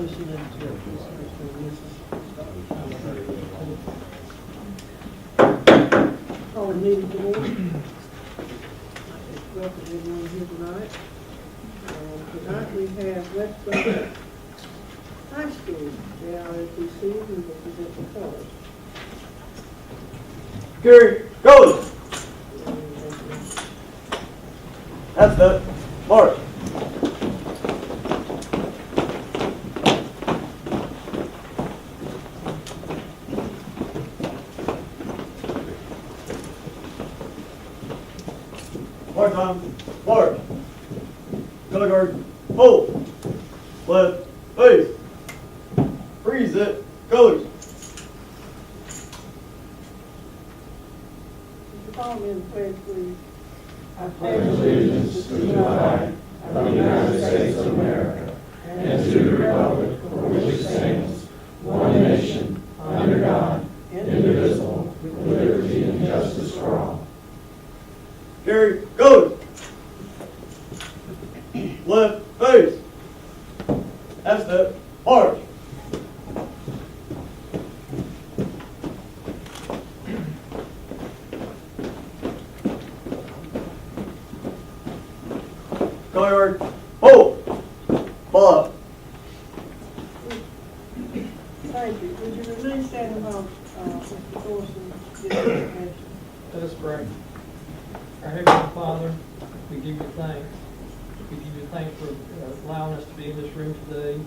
motion and call the meeting to order. Welcome everyone here tonight. Tonight we have West Brunswick High School. They are LPC who will present the colors. Gary, goes. That's the mark. Mark time. Mark. Color guard. Hold. Left. Face. Freeze it. Colors. Call me in the pledge, please. I pledge allegiance to the flag of the United States of America and to the republic for which it stands, one nation, under God, indivisible, with liberty and justice for all. Gary, go. Left, face. That's the march. Guard, hold. Ball up. Thank you. Would you remain standing while Mr. Thorson gives the information? Let us pray. Our Heavenly Father, we give you thanks. We give you thanks for allowing us to be in this room today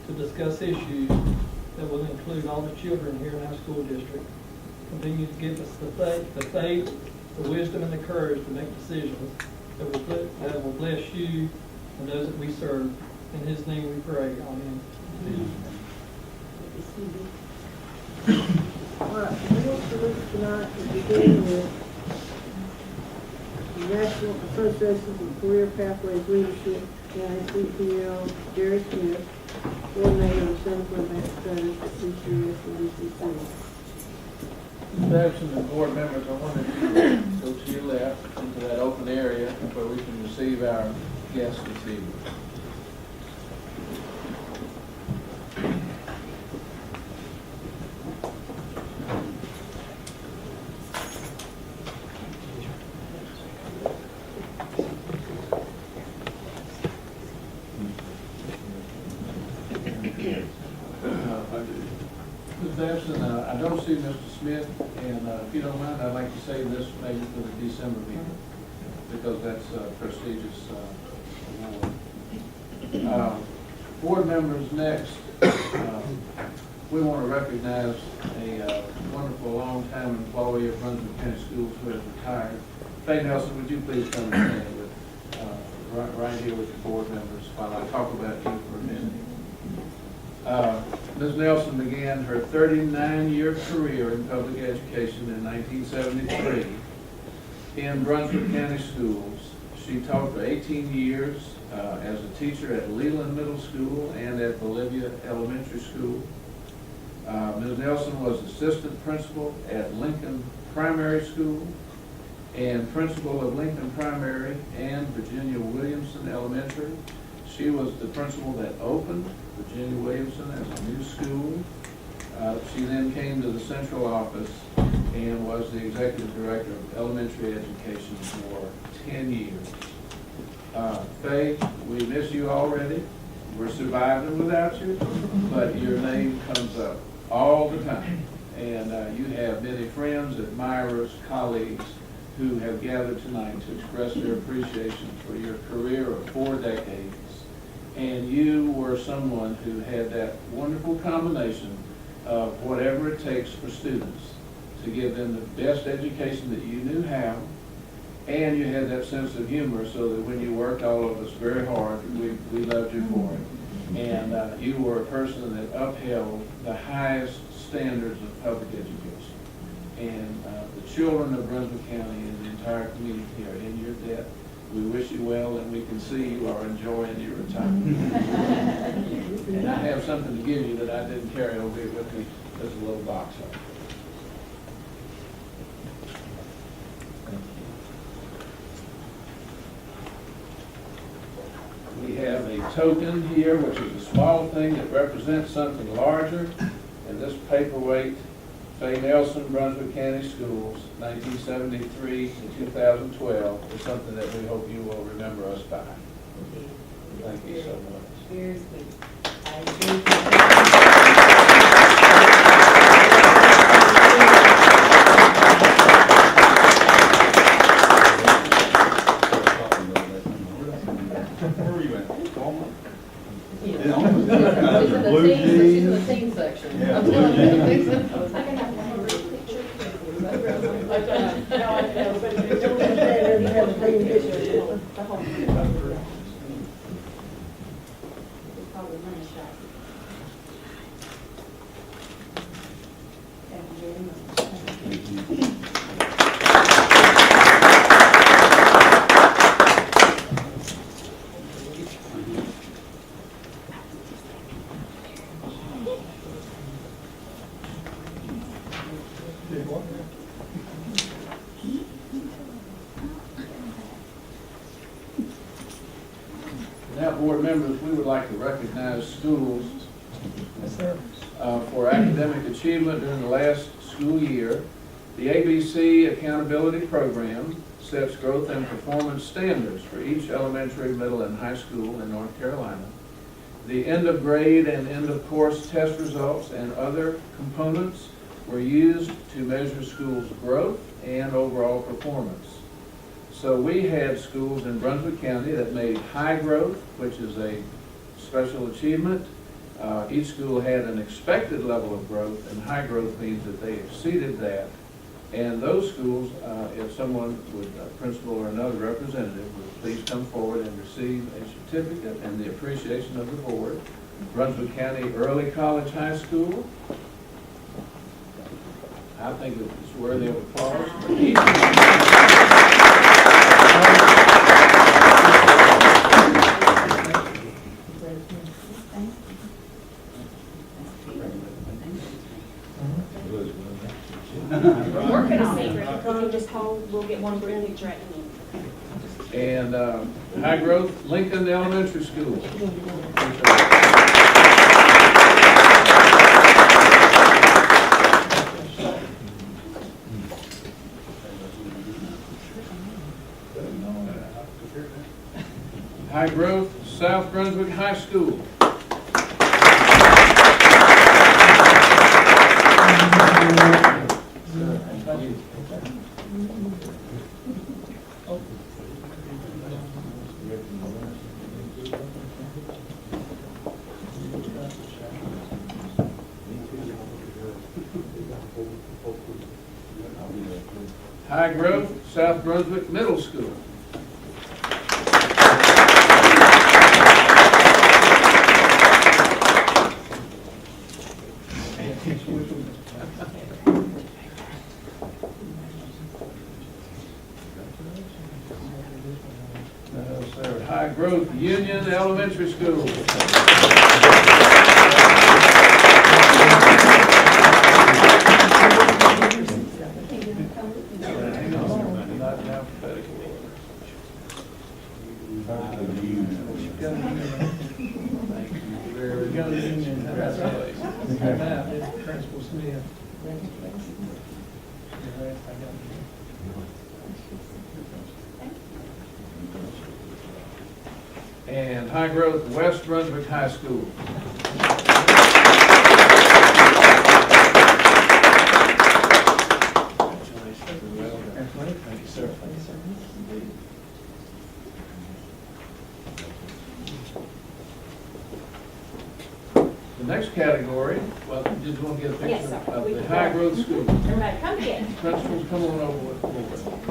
to discuss issues that will include all the children here in our school district. Continue to give us the faith, the wisdom, and the courage to make decisions that will bless you and those that we serve. In His name we pray. Amen. All right, the rules for this tonight is beginning with the National Association for Career Pathways Leadership, NACPL, Jerry Smith, coordinator of the Center for Advanced Studies at CCS and DCC. Perhaps the board members, I wanted to go to your left into that open area where we can receive our guests this evening. Ms. Babson, I don't see Mr. Smith, and if you don't mind, I'd like to save this maybe for the December meeting, because that's a prestigious award. Board members, next, we want to recognize a wonderful long-time employee of Brunswick County Schools who has retired. Faye Nelson, would you please come and stand with, right here with the board members while I talk about you for a minute. Ms. Nelson began her 39-year career in public education in 1973 in Brunswick County Schools. She taught for 18 years as a teacher at Leland Middle School and at Bolivia Elementary School. Ms. Nelson was assistant principal at Lincoln Primary School and principal of Lincoln Primary and Virginia Williamson Elementary. She was the principal that opened Virginia Williamson as a new school. She then came to the central office and was the executive director of elementary education for 10 years. Faye, we miss you already. We're surviving without you, but your name comes up all the time. And you have many friends, admirers, colleagues who have gathered tonight to express their appreciation for your career of 4 decades. And you were someone who had that wonderful combination of whatever it takes for students to give them the best education that you knew how, and you had that sense of humor so that when you worked all of us very hard, we loved you for it. And you were a person that upheld the highest standards of public education. And the children of Brunswick County and the entire community are in your debt. We wish you well, and we can see you are enjoying your retirement. And I have something to give you that I didn't carry over here with me. There's a little box of it. We have a token here, which is a small thing that represents something larger. And this paperweight, Faye Nelson, Brunswick County Schools, 1973 to 2012, is something that we hope you will remember us by. Thank you so much. Very sweet. Where were you at? Walmart? She's Yeah. in the teen section. Yeah, I'm blue telling you. jeans. I can have one picture. No, I know, but if you don't understand, you have to take a picture. Probably money shot. Thank you very much. Now, board members, we would like to recognize schools for academic achievement during the last school year. The ABC Accountability Program sets growth and performance standards for each elementary, middle, and high school in North Carolina. The end of grade and end of course test results and other components were used to measure schools' growth and overall performance. So we had schools in Brunswick County that made high growth, which is a special achievement. Each school had an expected level of growth, and high growth means that they exceeded that. And those schools, if someone would, a principal or another representative, would please come forward and receive a certificate and the appreciation of the board. Brunswick County Early College High School. I think it's worthy of applause for each of We're working on it. If you just hold, we'll get one group picture at the end. And high growth Lincoln Elementary School. High growth South Brunswick High School. High growth South Brunswick Middle School. High growth Union Elementary School. Principal Smith. And high growth West Brunswick High School. Thank you, sir. The next category, well, did you want to get a picture Yes, sir. of the high growth school? Everybody, come get it. Principals, come on over with the board.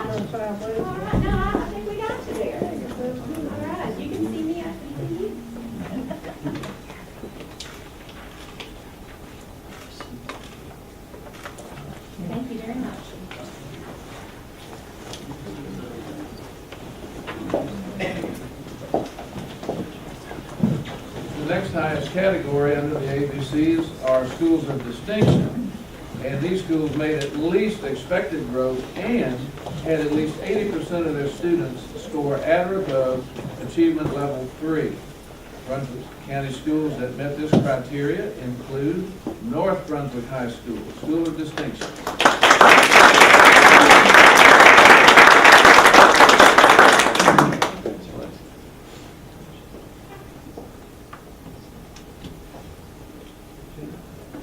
All right, no, I think we got you there. All right, you can see me, I can see you. Thank you very much. The next highest category under the ABCs are schools of distinction. And these schools made at least expected growth and had at least 80% of their students score at or above achievement level 3. Brunswick County schools that met this criteria include North Brunswick High School, School of Distinction.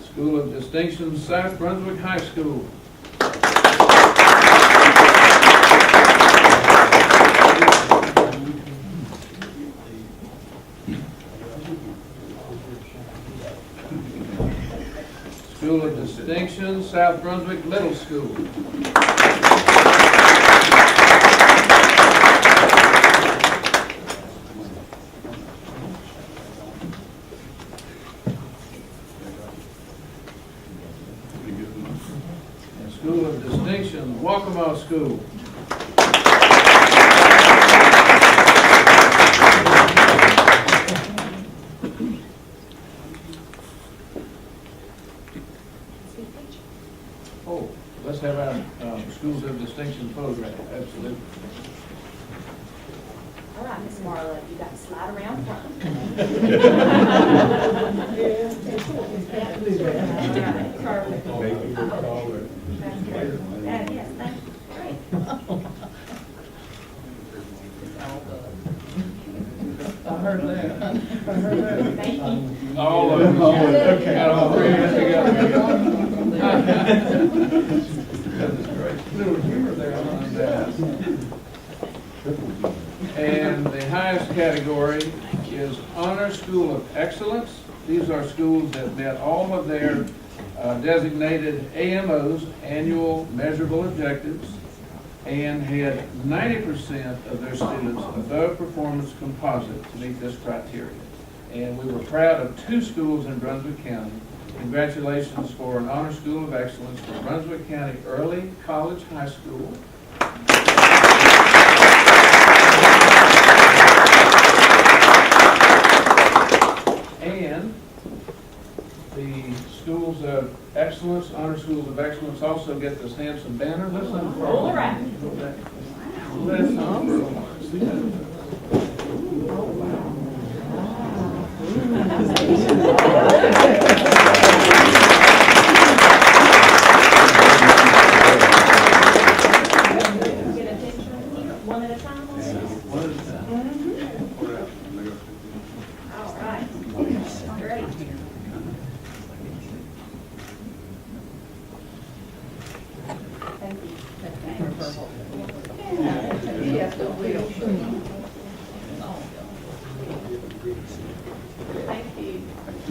School of Distinction, South Brunswick High School. School of Distinction, South Brunswick Middle School. And School of Distinction, Waccamaw School. Oh, let's have our Schools of Distinction photograph, absolutely. All right, Miss Marla, you got to slide around front. Perfect. Yes, thank you. Great. I heard that. Thank you. All of them. Okay. Got all three of them together. That is great. Little humor there. And the highest category is Honor School of Excellence. These are schools that met all of their designated AMOs, annual measurable objectives, and had 90% of their students above performance composite to meet this criteria. And we were proud of 2 schools in Brunswick County. Congratulations for an Honor School of Excellence for Brunswick County Early College High School. And the Schools of Excellence, Honor Schools of Excellence also get this handsome banner. Listen for Roll around. Listen for Get a picture one at a time. All right. Great. Thank you. Yes, it will. Thank you.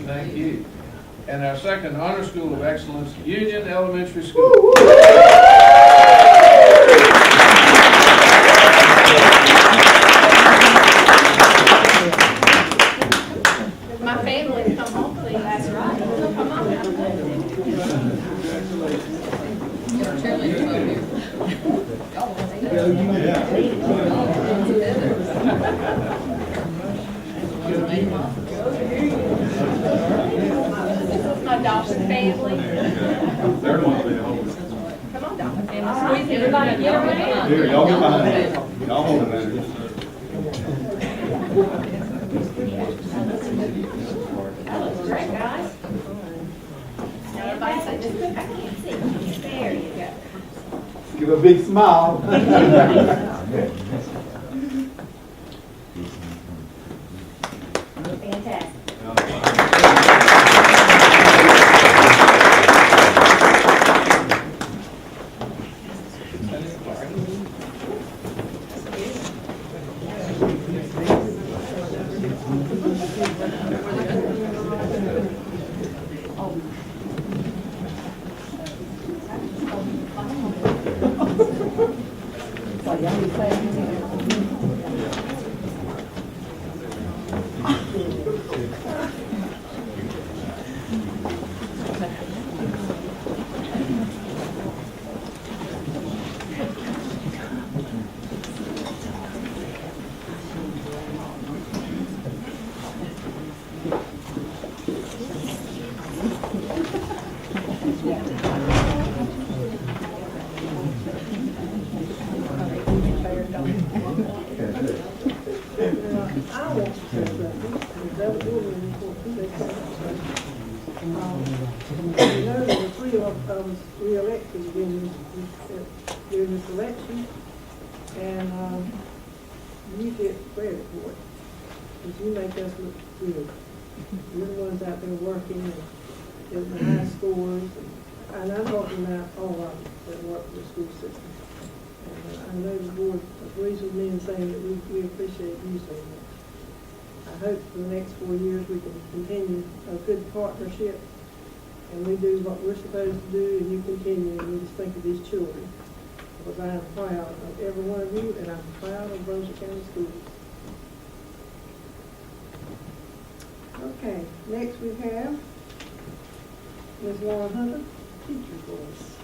Thank you. And our second Honor School of Excellence, Union Elementary School. My family, come home, please. That's right. Come on. Your cheerleaders over here. Y'all want to see This is my Dawson family. Come on, Dawson family. Squeeze everybody, get around. Here, y'all get behind me. Y'all hold it, man. That looks great, guys. Now everybody say, just, I can't see. There you go. Give a big smile. Fantastic. y'all be playing. I want to say something, because that woman before they you know, there were three of us re-elected during this election, and you get credit for it, because you make us look good. You're the ones out there working and getting the high scores, and I'm talking about all of them that work for the school system. And I know the board agrees with me in saying that we appreciate you so much. I hope for the next 4 years we can continue a good partnership, and we do what we're supposed to do, and you continue, and we just think of these children. Because I am proud of every one of you, and I'm proud of Brunswick County Schools. Okay, next we have Ms. Laura Hunter, teacher voice.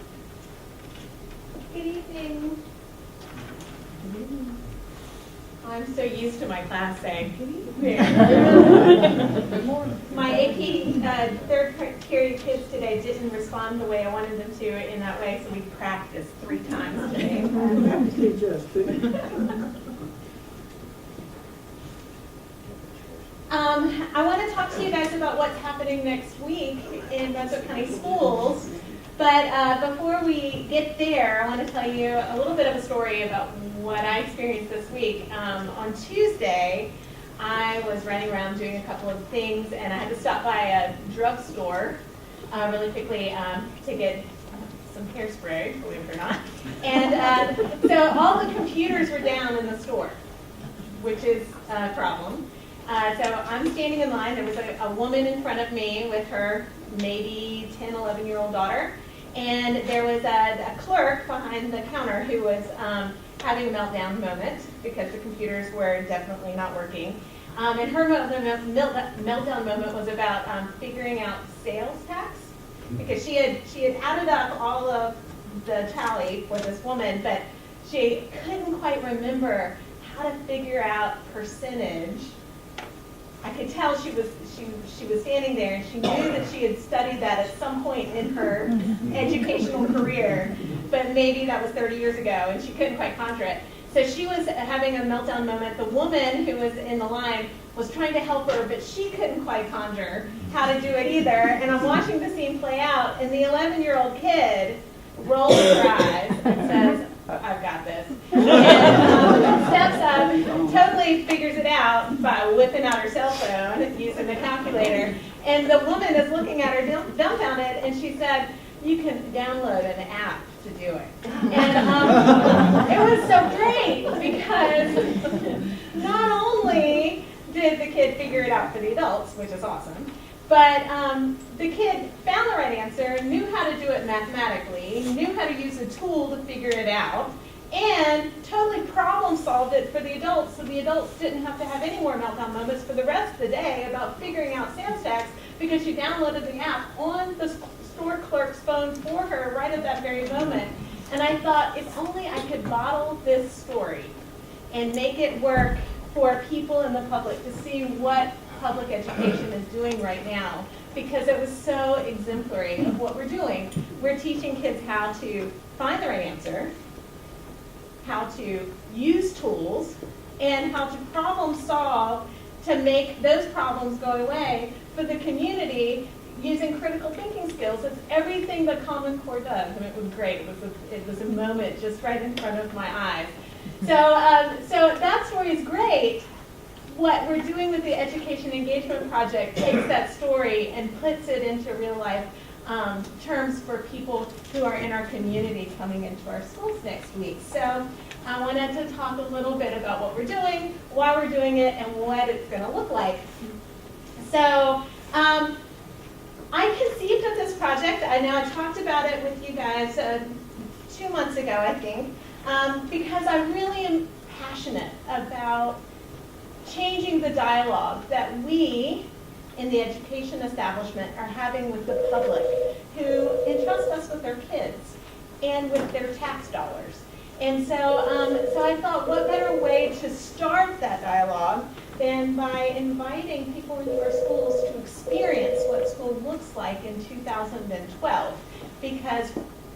Good evening. I'm so used to my class saying, good evening. My AP third period kids today didn't respond the way I wanted them to in that way, so we practiced 3 times today. Teach us too. I want to talk to you guys about what's happening next week in Brunswick County Schools. But before we get there, I want to tell you a little bit of a story about what I experienced this week. On Tuesday, I was running around doing a couple of things, and I had to stop by a drugstore really quickly to get some hairspray, believe it or not. And so all the computers were down in the store, which is a problem. So I'm standing in line. There was a woman in front of me with her maybe 10, 11-year-old daughter. And there was a clerk behind the counter who was having a meltdown moment because the computers were definitely not working. And her meltdown moment was about figuring out sales tax, because she had added up all of the tally for this woman, but she couldn't quite remember how to figure out percentage. I could tell she was standing there, and she knew that she had studied that at some point in her educational career, but maybe that was 30 years ago, and she couldn't quite conjure it. So she was having a meltdown moment. The woman who was in the line was trying to help her, but she couldn't quite conjure how to do it either. And I'm watching the scene play out, and the 11-year-old kid rolls her eyes and says, I've got this. And steps up, totally figures it out by whipping out her cell phone, using the calculator. And the woman is looking at her dumbfounded, and she said, you can download an app to do it. And it was so great, because not only did the kid figure it out for the adults, which is awesome, but the kid found the right answer, knew how to do it mathematically, knew how to use a tool to figure it out, and totally problem solved it for the adults, so the adults didn't have to have any more meltdown moments for the rest of the day about figuring out sales tax, because she downloaded the app on the store clerk's phone for her right at that very moment. And I thought, if only I could bottle this story and make it work for people in the public to see what public education is doing right now, because it was so exemplary of what we're doing. We're teaching kids how to find the right answer, how to use tools, and how to problem solve to make those problems go away for the community using critical thinking skills. It's everything the Common Core does, and it was great. It was a moment just right in front of my eyes. So that story is great. What we're doing with the Education Engagement Project takes that story and puts it into real life terms for people who are in our community coming into our schools next week. So I wanted to talk a little bit about what we're doing, why we're doing it, and what it's going to look like. So I conceived of this project. I know I talked about it with you guys 2 months ago, I think, because I really am passionate about changing the dialogue that we in the education establishment are having with the public who entrust us with their kids and with their tax dollars. And so I thought, what better way to start that dialogue than by inviting people into our schools to experience what school looks like in 2012. Because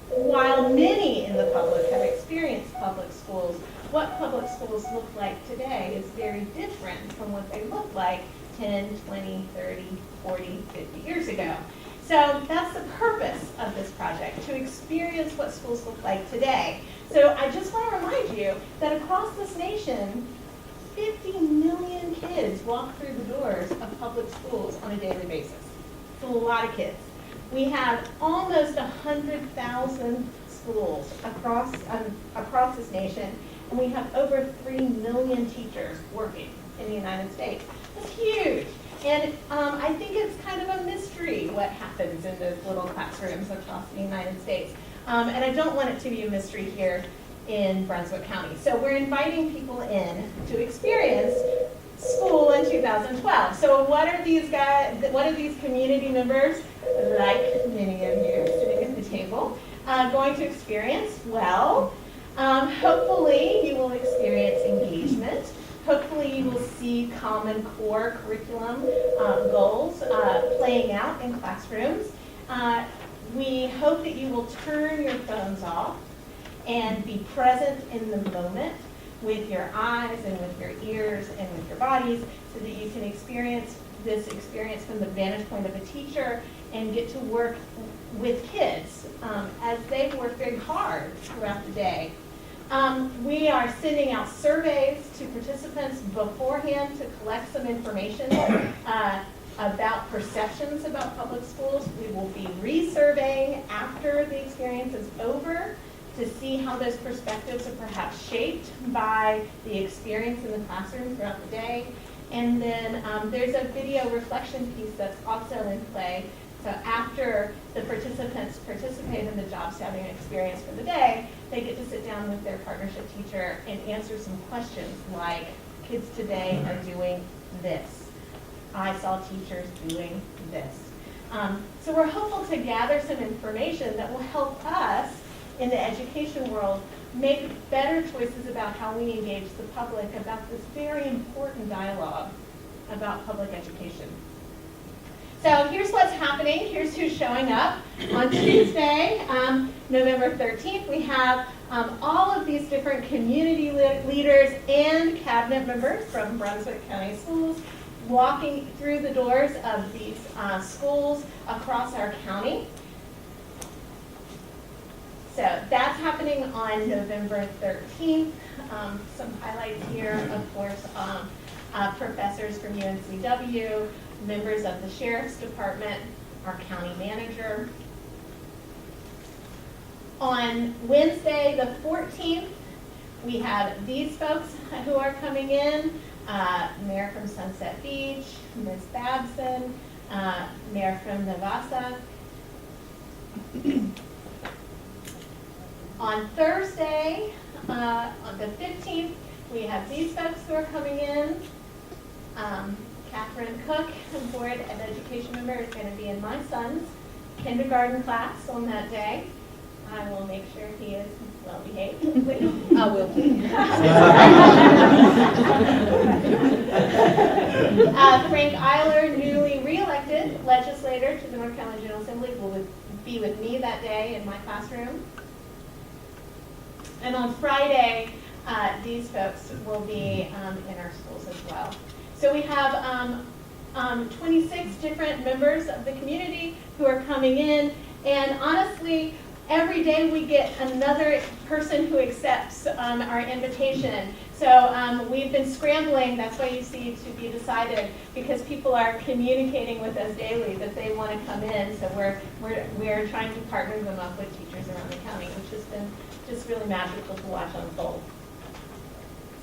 while many in the public have experienced public schools, what public schools look like today is very different from what they looked like 10, 20, 30, 40, 50 years ago. So that's the purpose of this project, to experience what schools look like today. So I just want to remind you that across this nation, 50 million kids walk through the doors of public schools on a daily basis. It's a lot of kids. We have almost 100,000 schools across this nation, and we have over 3 million teachers working in the United States. That's huge. And I think it's kind of a mystery what happens in those little classrooms across the United States. And I don't want it to be a mystery here in Brunswick County. So we're inviting people in to experience school in 2012. So what are these guys, what are these community members, like many of you sitting at the table, going to experience? Well, hopefully you will experience engagement. Hopefully you will see Common Core curriculum goals playing out in classrooms. We hope that you will turn your phones off and be present in the moment with your eyes and with your ears and with your bodies, so that you can experience this experience from the vantage point of a teacher and get to work with kids as they work very hard throughout the day. We are sending out surveys to participants beforehand to collect some information about perceptions about public schools. We will be resurveying after the experience is over to see how those perspectives are perhaps shaped by the experience in the classroom throughout the day. And then there's a video reflection piece that's also in play. So after the participants participate in the job scouting experience for the day, they get to sit down with their partnership teacher and answer some questions like, kids today are doing this. I saw teachers doing this. So we're hopeful to gather some information that will help us in the education world make better choices about how we engage the public about this very important dialogue about public education. So here's what's happening. Here's who's showing up. On Tuesday, November 13th, we have all of these different community leaders and cabinet members from Brunswick County Schools walking through the doors of these schools across our county. So that's happening on November 13th. Some highlights here, of course, professors from UNCW, members of the Sheriff's Department, our county manager. On Wednesday, the 14th, we have these folks who are coming in. Mayor from Sunset Beach, Ms. Babson, Mayor from Navassa. On Thursday, on the 15th, we have these folks who are coming in. Catherine Cook, Board of Education member, is going to be in my son's kindergarten class on that day. I will make sure he is well behaved. I will. Frank Eiler, newly re-elected legislator to the North Carolina General Assembly, will be with me that day in my classroom. And on Friday, these folks will be in our schools as well. So we have 26 different members of the community who are coming in, and honestly, every day we get another person who accepts our invitation. So we've been scrambling, that's why you see to be decided, because people are communicating with us daily that they want to come in. So we're trying to partner them up with teachers around the county, which has been just really magical to watch unfold.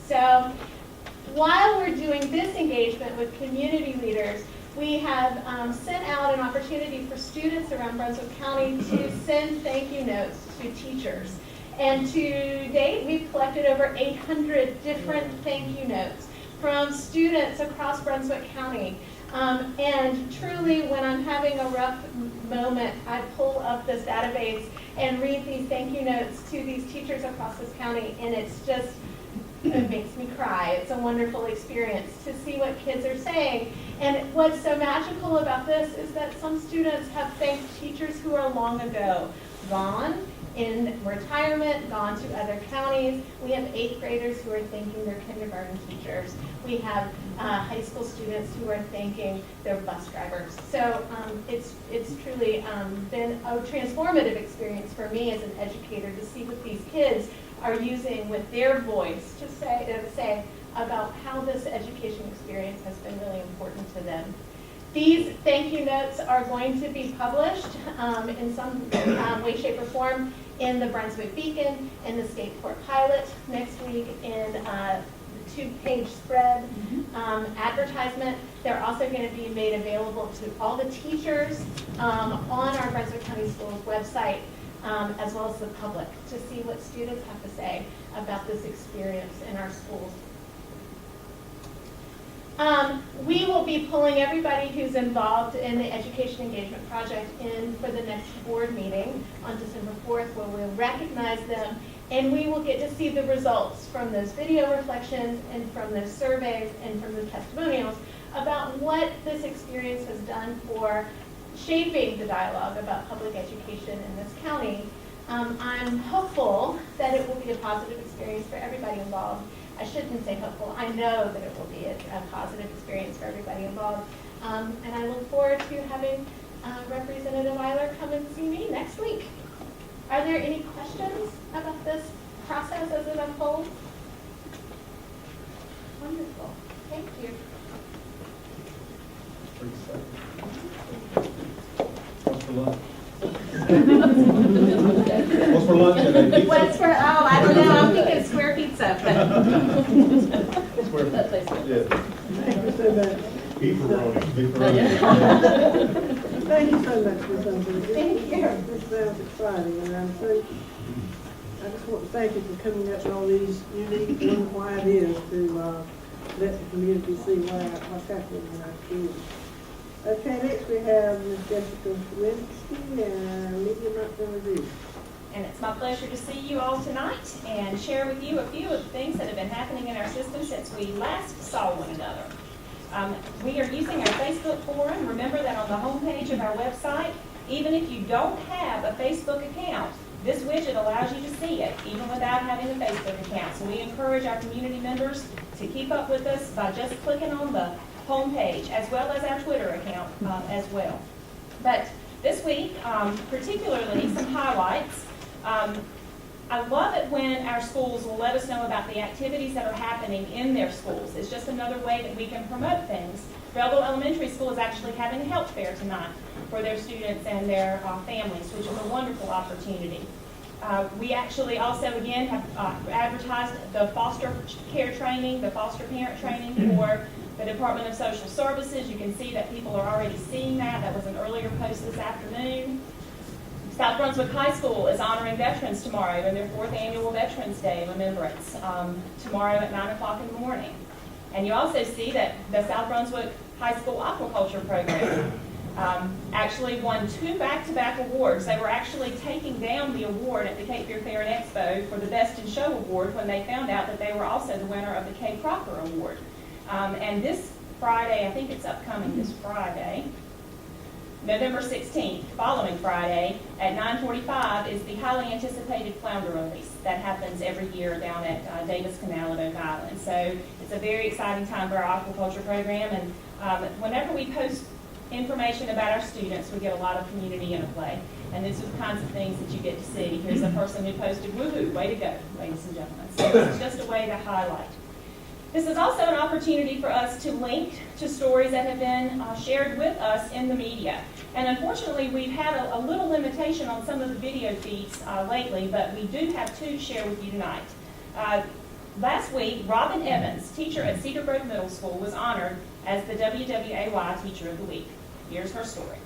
So while we're doing this engagement with community leaders, we have sent out an opportunity for students around Brunswick County to send thank you notes to teachers. And to date, we've collected over 800 different thank you notes from students across Brunswick County. And truly, when I'm having a rough moment I pull up this database and read these thank you notes to these teachers across this county, and it's just, it makes me cry. It's a wonderful experience to see what kids are saying. And what's so magical about this is that some students have thanked teachers who are long ago gone, in retirement, gone to other counties. We have 8th graders who are thanking their kindergarten teachers. We have high school students who are thanking their bus drivers. So it's truly been a transformative experience for me as an educator to see what these kids are using with their voice to say about how this education experience has been really important to them. These thank you notes are going to be published in some way, shape, or form in the Brunswick Beacon, in the State Court Pilot next week, in the 2-page spread advertisement. They're also going to be made available to all the teachers on our Brunswick County Schools website, as well as the public, to see what students have to say about this experience in our schools. We will be pulling everybody who's involved in the Education Engagement Project in for the next board meeting on December 4th, where we'll recognize them, and we will get to see the results from those video reflections and from those surveys and from the testimonials about what this experience has done for shaping the dialogue about public education in this county. I'm hopeful that it will be a positive experience for everybody involved. I shouldn't say hopeful. I know that it will be a positive experience for everybody involved. And I look forward to having Representative Eiler come and see me next week. Are there any questions about this process as it unfolds? Wonderful. Thank you. What's for lunch? What's for lunch today? Pizza? What's for, oh, I don't know. I'm thinking square pizza. Square. Yeah. Thank you so much. Beefaroni. Thank you so much for something. Thank you. This sounds exciting, and I just want to thank you for coming up with all these unique and why it is to let the community see what's happening in our schools. Okay, next we have Ms. Jessica Winsky and Media Montgomery Review. And it's my pleasure to see you all tonight and share with you a few of the things that have been happening in our system since we last saw one another. We are using our Facebook forum. Remember that on the homepage of our website, even if you don't have a Facebook account, this widget allows you to see it, even without having a Facebook account. So we encourage our community members to keep up with us by just clicking on the homepage, as well as our Twitter account as well. But this week, particularly some highlights. I love it when our schools will let us know about the activities that are happening in their schools. It's just another way that we can promote things. Belleville Elementary School is actually having a health fair tonight for their students and their families, which is a wonderful opportunity. We actually also, again, have advertised the foster care training, the foster parent training for the Department of Social Services. You can see that people are already seeing that. That was an earlier post this afternoon. South Brunswick High School is honoring veterans tomorrow in their 4th annual Veterans Day remembrance tomorrow at 9 o'clock in the morning. And you also see that the South Brunswick High School aquaculture program actually won 2 back-to-back awards. They were actually taking down the award at the Cape Fear Fair and Expo for the Best in Show award when they found out that they were also the winner of the Cape Crocker Award. And this Friday, I think it's upcoming this Friday, November 16th, following Friday, at 9:45 is the highly anticipated flounder release that happens every year down at Davis Canal at Oak Island. So it's a very exciting time for our aquaculture program, and whenever we post information about our students, we get a lot of community interplay. And these are the kinds of things that you get to see. Here's a person who posted, woohoo, way to go, ladies and gentlemen. So this is just a way to highlight. This is also an opportunity for us to link to stories that have been shared with us in the media. And unfortunately, we've had a little limitation on some of the video feeds lately, but we do have 2 to share with you tonight. Last week, Robin Evans, teacher at Cedar Grove Middle School, was honored as the WWAY Teacher of the Week. Here's her story.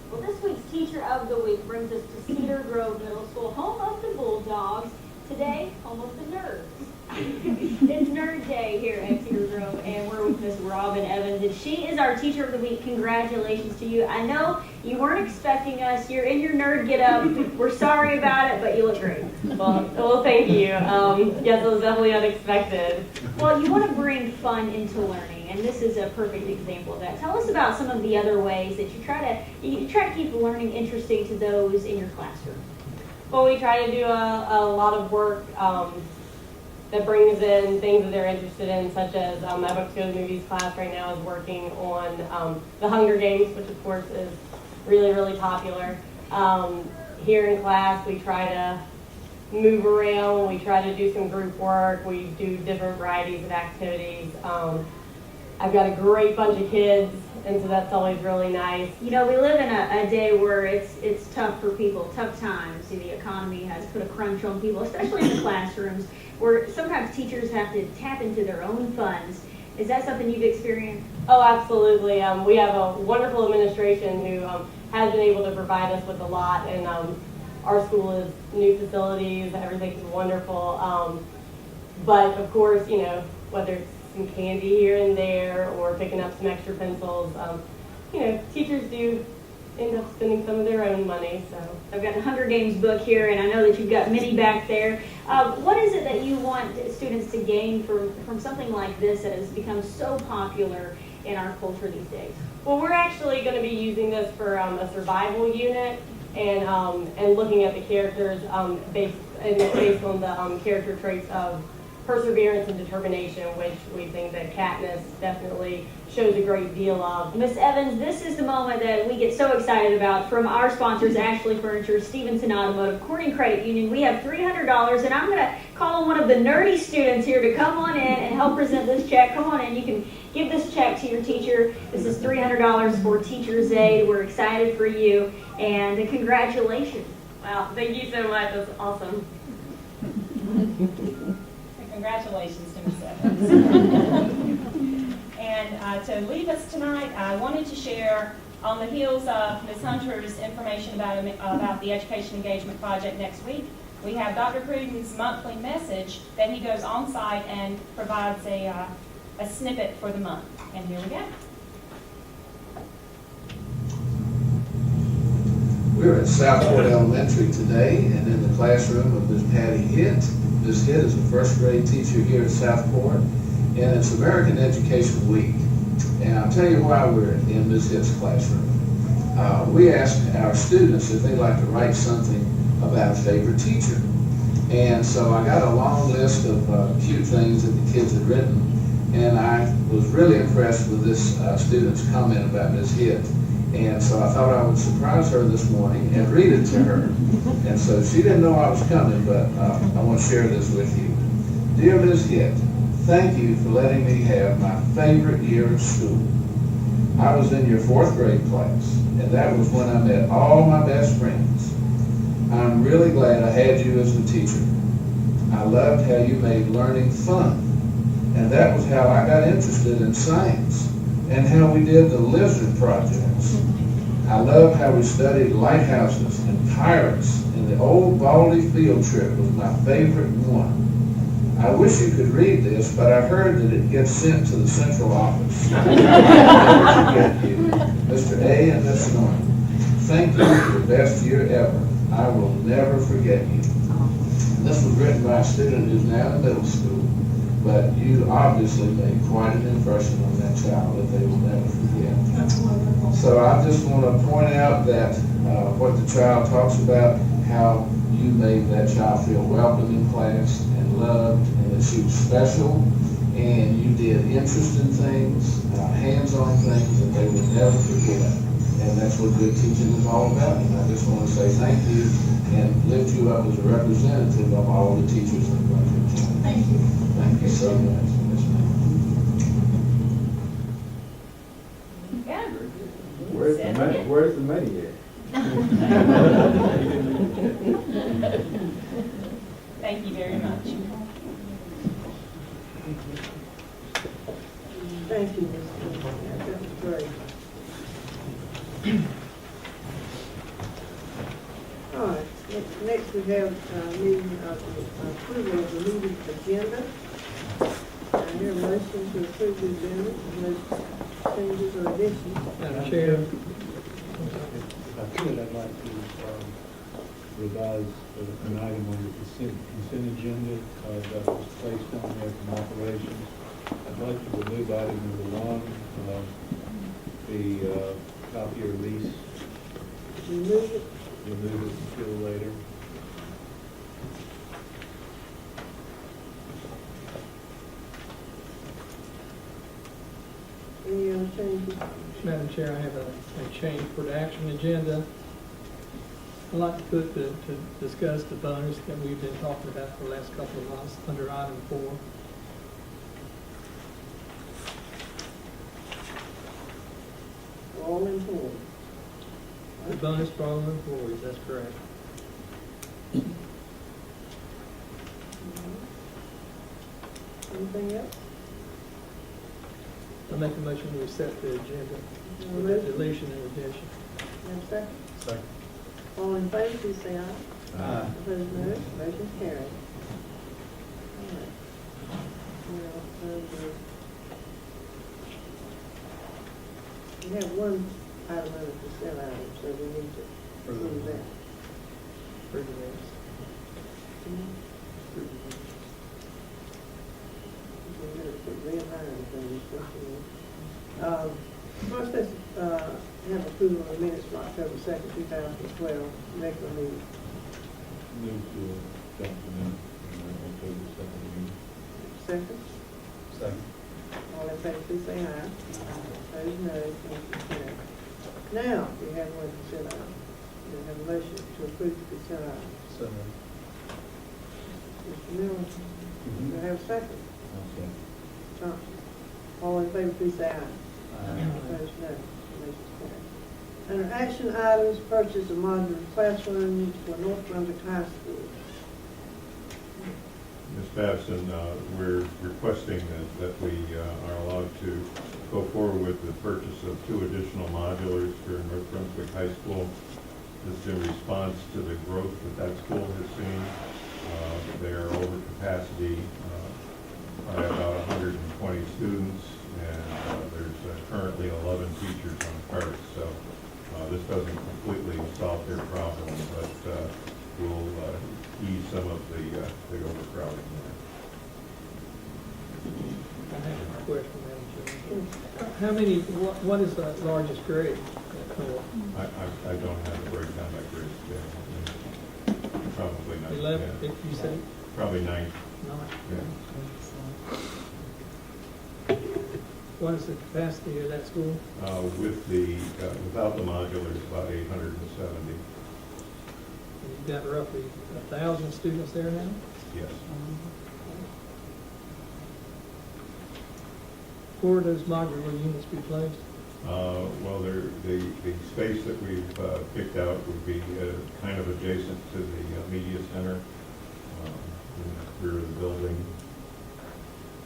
Well, this week's Teacher of the Week brings us to Cedar Grove Middle School, home of the Bulldogs. Today, home of the Nerds. It's Nerd Day here at Cedar Grove, and we're with Miss Robin Evans, and she is our Teacher of the Week. Congratulations to you. I know you weren't expecting us. You're in your nerd get-up. We're sorry about it, but you look great. Well, thank you. Yes, it was definitely unexpected. Well, you want to bring fun into learning, and this is a perfect example of that. Tell us about some of the other ways that you try to keep learning interesting to those in your classroom. Well, we try to do a lot of work that brings in things that they're interested in, such as my Books Go to Movies class right now is working on the Hunger Games, which of course is really, really popular. Here in class, we try to move around, we try to do some group work, we do different varieties of activities. I've got a great bunch of kids, and so that's always really nice. You know, we live in a day where it's tough for people, tough times. The economy has put a crunch on people, especially in the classrooms, where sometimes teachers have to tap into their own funds. Is that something you've experienced? Oh, absolutely. We have a wonderful administration who has been able to provide us with a lot, and our school is new facilities, everything's wonderful. But of course, you know, whether it's some candy here and there or picking up some extra pencils, you know, teachers do end up spending some of their own money. So I've got the Hunger Games book here, and I know that you've got many back there. What is it that you want students to gain from something like this that has become so popular in our culture these days? well, we're actually going to be using this for a survival unit and looking at the characters based on the character traits of perseverance and determination, which we think that Katniss definitely shows a great deal of. Miss Evans, this is the moment that we get so excited about from our sponsors, Ashley Furniture, Stevenson Automotive, Corning Credit Union. We have $300, and I'm going to call on one of the nerdy students here to come on in and help present this check. Come on in. You can give this check to your teacher. This is $300 for Teacher's Aid. We're excited for you, and congratulations. Wow, thank you so much. That's awesome. Congratulations to Ms. Evans. And to leave us tonight, I wanted to share, on the heels of Ms. Hunter's information about the Education Engagement Project next week, we have Dr. Cruden's monthly message that he goes on site and provides a snippet for the month. And here we go. We're at Southport Elementary today, and in the classroom of Ms. Patty Hitt. Ms. Hitt is a first grade teacher here at Southport, and it's American Education Week. And I'll tell you why we're in Ms. Hitt's classroom. We asked our students if they'd like to write something about a favorite teacher. And so I got a long list of cute things that the kids had written, and I was really impressed with this student's comment about Ms. Hitt. And so I thought I would surprise her this morning and read it to her. And so she didn't know I was coming, but I want to share this with you. Dear Ms. Hitt, thank you for letting me have my favorite year of school. I was in your 4th grade class, and that was when I met all my best friends. I'm really glad I had you as a teacher. I loved how you made learning fun, and that was how I got interested in science and how we did the lizard projects. I loved how we studied lighthouses and pirates, and the old Baldy field trip was my favorite one. I wish you could read this, but I heard that it gets sent to the central office. I'll never forget you. Mr. A. and Miss Norman, thank you for the best year ever. I will never forget you. This was written by a student who's now in middle school, but you obviously made quite an impression on that child that they will never forget. That's wonderful. So I just want to point out that what the child talks about, how you made that child feel welcome in class and loved, and that she was special, and you did interesting things, hands-on things that they would never forget. And that's what good teaching is all about. And I just want to say thank you and lift you up as a representative of all the teachers in Brunswick County. Thank you. Thank you so much. Yeah. Where's the money at? Thank you very much. Thank you, Ms. Hitt. That was great. All right, Next, we have meeting approval of the meeting agenda. I hear a motion to approve the agenda, unless changes or additions. Madam Chair, If I could, I'd like to revise an item on the consent agenda that was placed on there from operations. I'd like to remove item number 1, the copier lease. Remove it. Remove it until later. Any other changes? Madam Chair, I have a change for the action agenda. I'd like to put to discuss the bonus that we've been talking about for the last couple of months under item 4. All in favor? The bonus for all employees, that's correct. Anything else? I make a motion to accept the agenda with the deletion and addition. Have a second? Second. All in favor, please say aye. Aye. Opposed, no. Motion carried. All right. We have one item under consent item, so we need to approve that. For the rest. We're gonna put red lines on this. First, let's have approval of minutes for October 2nd, 2012, regular meeting. Move to adopt the minute on October 2nd meeting. Second. Second. All in favor, please say aye. Opposed, no. Motion carried. Now, we have one consent item. We have a motion to approve the consent item. So moved. Mr. Miller, do I have a second? Okay. Thompson. All in favor, please say aye. Aye. Opposed, no. Motion carried. Under action items, purchase of modular classrooms for North Brunswick High School. Ms. Babson, we're requesting that we are allowed to go forward with the purchase of 2 additional modulars for North Brunswick High School. This is in response to the growth that school has seen. They are over capacity by about 120 students, and there's currently 11 teachers on cart. So this doesn't completely solve their problem, but will ease some of the overcrowding there. I have a question, Madam Chair. How many, what is the largest grade? I don't have a breakdown by grade scale. Probably not. 11, Yeah. you said? Probably 9. 9. Yeah. What is the capacity of that school? Without the modulars, about 870. You've got roughly 1,000 students there now? Yes. Where would those modular units be placed? Well, the space that we've picked out would be kind of adjacent to the media center, in the rear of the building,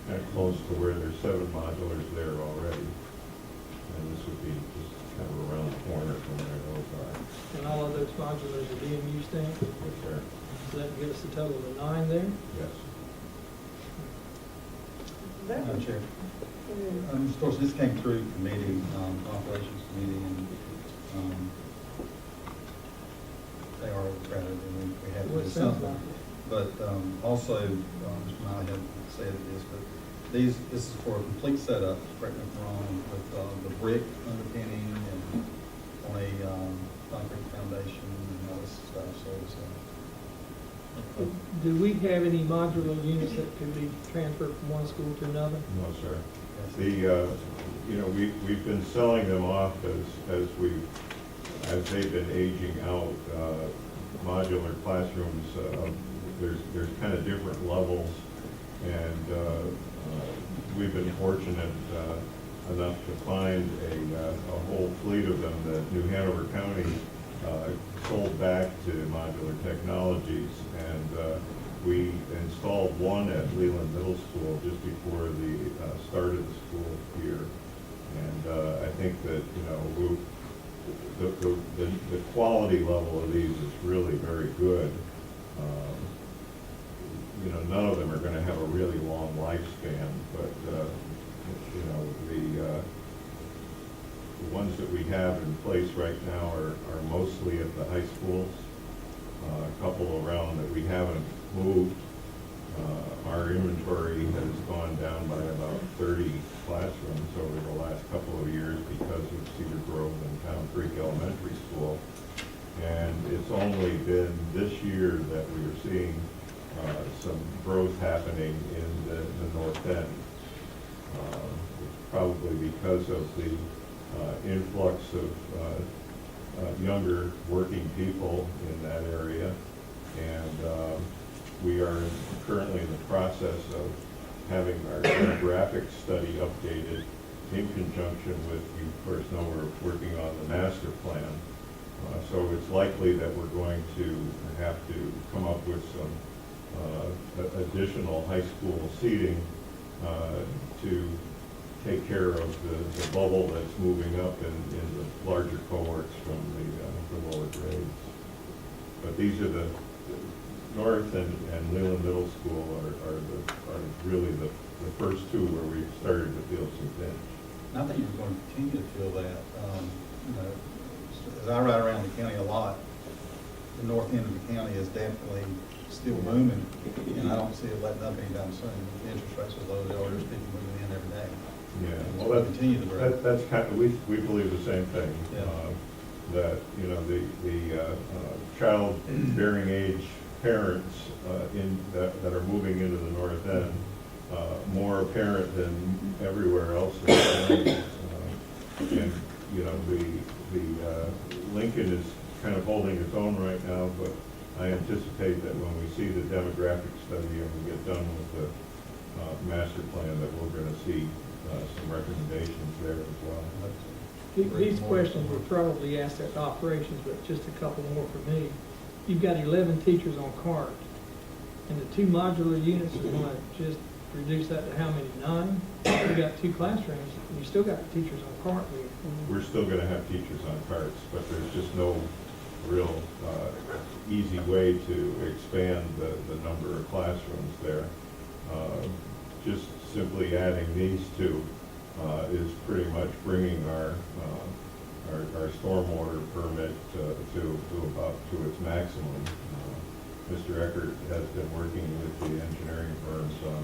kind of close to where there's 7 modulars there already. And this would be just kind of around the corner from where those are. And all of those modulars are being used now? Yes, sir. So that would give us a total of 9 there? Yes. Madam Chair. Of course, this came through committee, operations committee, and they are overcrowded, and we have to Well, do it sounds something. like it. But also, Mr. Miley had said this, but this is for a complete setup, correct me if I'm wrong, with the brick underpinning and on a concrete foundation and all this stuff, so it's, Do we have any modular units that could be transferred from one school to another? No, sir. yes. We've been selling them off as they've been aging out. Modular classrooms, there's kind of different levels, and we've been fortunate enough to find a whole fleet of them that New Hanover County sold back to Modular Technologies, and we installed one at Leland Middle School just before the start of the school year. And I think that, the quality level of these is really very good. You know, none of them are gonna have a really long lifespan, but, you know, the ones that we have in place right now are mostly at the high schools. A couple around that we haven't moved. Our inventory has gone down by about 30 classrooms over the last couple of years because of Cedar Grove and Town Creek Elementary School. And it's only been this year that we are seeing some growth happening in the North End. Probably because of the influx of younger working people in that area. And we are currently in the process of having our demographic study updated in conjunction with, you of course know we're working on the master plan. So it's likely that we're going to have to come up with some additional high school seating to take care of the bubble that's moving up in the larger cohorts from the lower grades. But these are the North and Leland Middle School are really the first two where we've started to feel some pinch. And I think you're going to continue to feel that. You know, as I ride around the county a lot, the north end of the county is definitely still booming, and I don't see it letting up anytime soon. The interest rates are low, there's people moving in every day. Yeah, And well, we'll continue to grow. that's kind of, we believe the same thing. Yeah. That, you know, the child-bearing age parents that are moving into the North End, more apparent than everywhere else in the county. And, you know, the Lincoln is kind of holding its own right now, but I anticipate that when we see the demographic study and we get done with the master plan, that we're going to see some recommendations there as well. These questions were probably asked at operations, but just a couple more for me. You've got 11 teachers on cart, and the 2 modular units are going to just reduce that to how many? 9? You got 2 classrooms, and you still got teachers on cart. We're still going to have teachers on carts, but there's just no real easy way to expand the number of classrooms there. Just simply adding these 2 is pretty much bringing our stormwater permit to its maximum. Mr. Eckert has been working with the engineering firms on,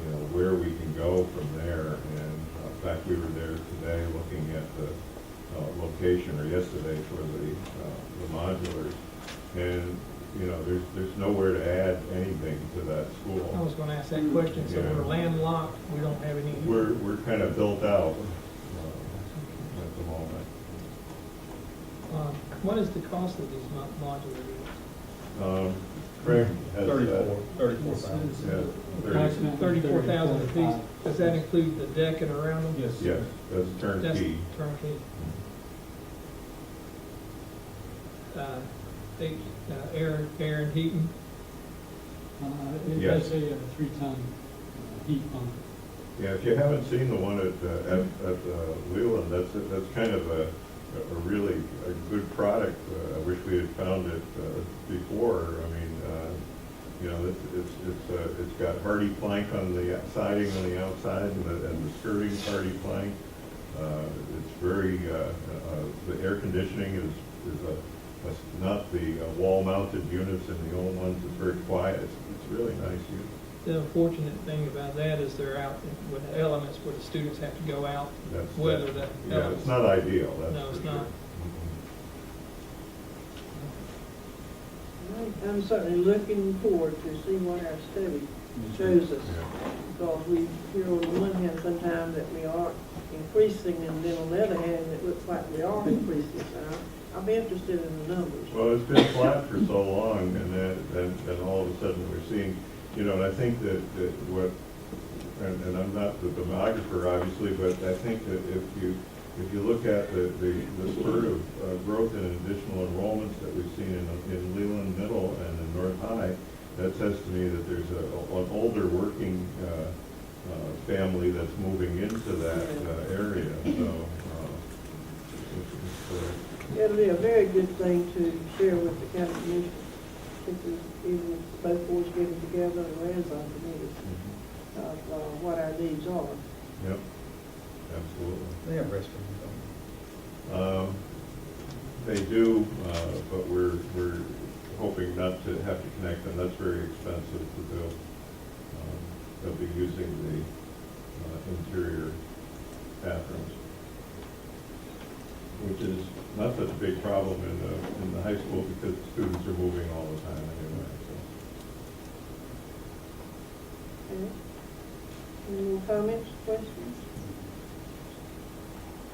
you know, where we can go from there. And in fact, we were there today looking at the location, or yesterday, for the modulars. And, you know, there's nowhere to add anything to that school. I was going to ask that question. So Yeah. we're landlocked. We don't have any. We're kind of built out at the moment. What is the cost of these modular units? Craig has 34,000. Yeah, 34,000 a piece. Does that include the decking around them? Yes. Yes, that's turnkey. That's turnkey. Air and heating. It Yes. does say a 3-ton heat pump. Yeah, if you haven't seen the one at Leland, that's kind of a really good product. I wish we had found it before. I mean, you know, it's got hardy plank on the siding on the outside and the skirting hardy plank. It's very the air conditioning is not the wall-mounted units and the old ones. It's very quiet. It's really nice unit. The unfortunate thing about that is they're out with the elements where the students have to go out, weather the Yeah, elements. it's not ideal, that's No, it's for sure. not. I'm certainly looking forward to see what our study shows us. Yeah. Because we hear on the one hand sometimes that we are increasing, and then on the other hand, it looks like we are increasing. So I'll be interested in the numbers. Well, it's been flat for so long, and then all of a sudden we're seeing, you know, and I think that what, and I'm not the demographer obviously, but I think that if you look at the spurt of growth in additional enrollments that we've seen in Leland Middle and in North High, that says to me that there's an older working family that's moving into that area. So It'll be a very good thing to share with the county commission. even if both boards getting together, or liaison committees, of what our needs are. Yep, absolutely. They have restrooms, They do, but we're hoping not to have to connect them. That's very expensive to do. They'll be using the interior bathrooms, which is not such a big problem in the high school because students are moving all the time anyway. So. Okay. Any more comments, questions?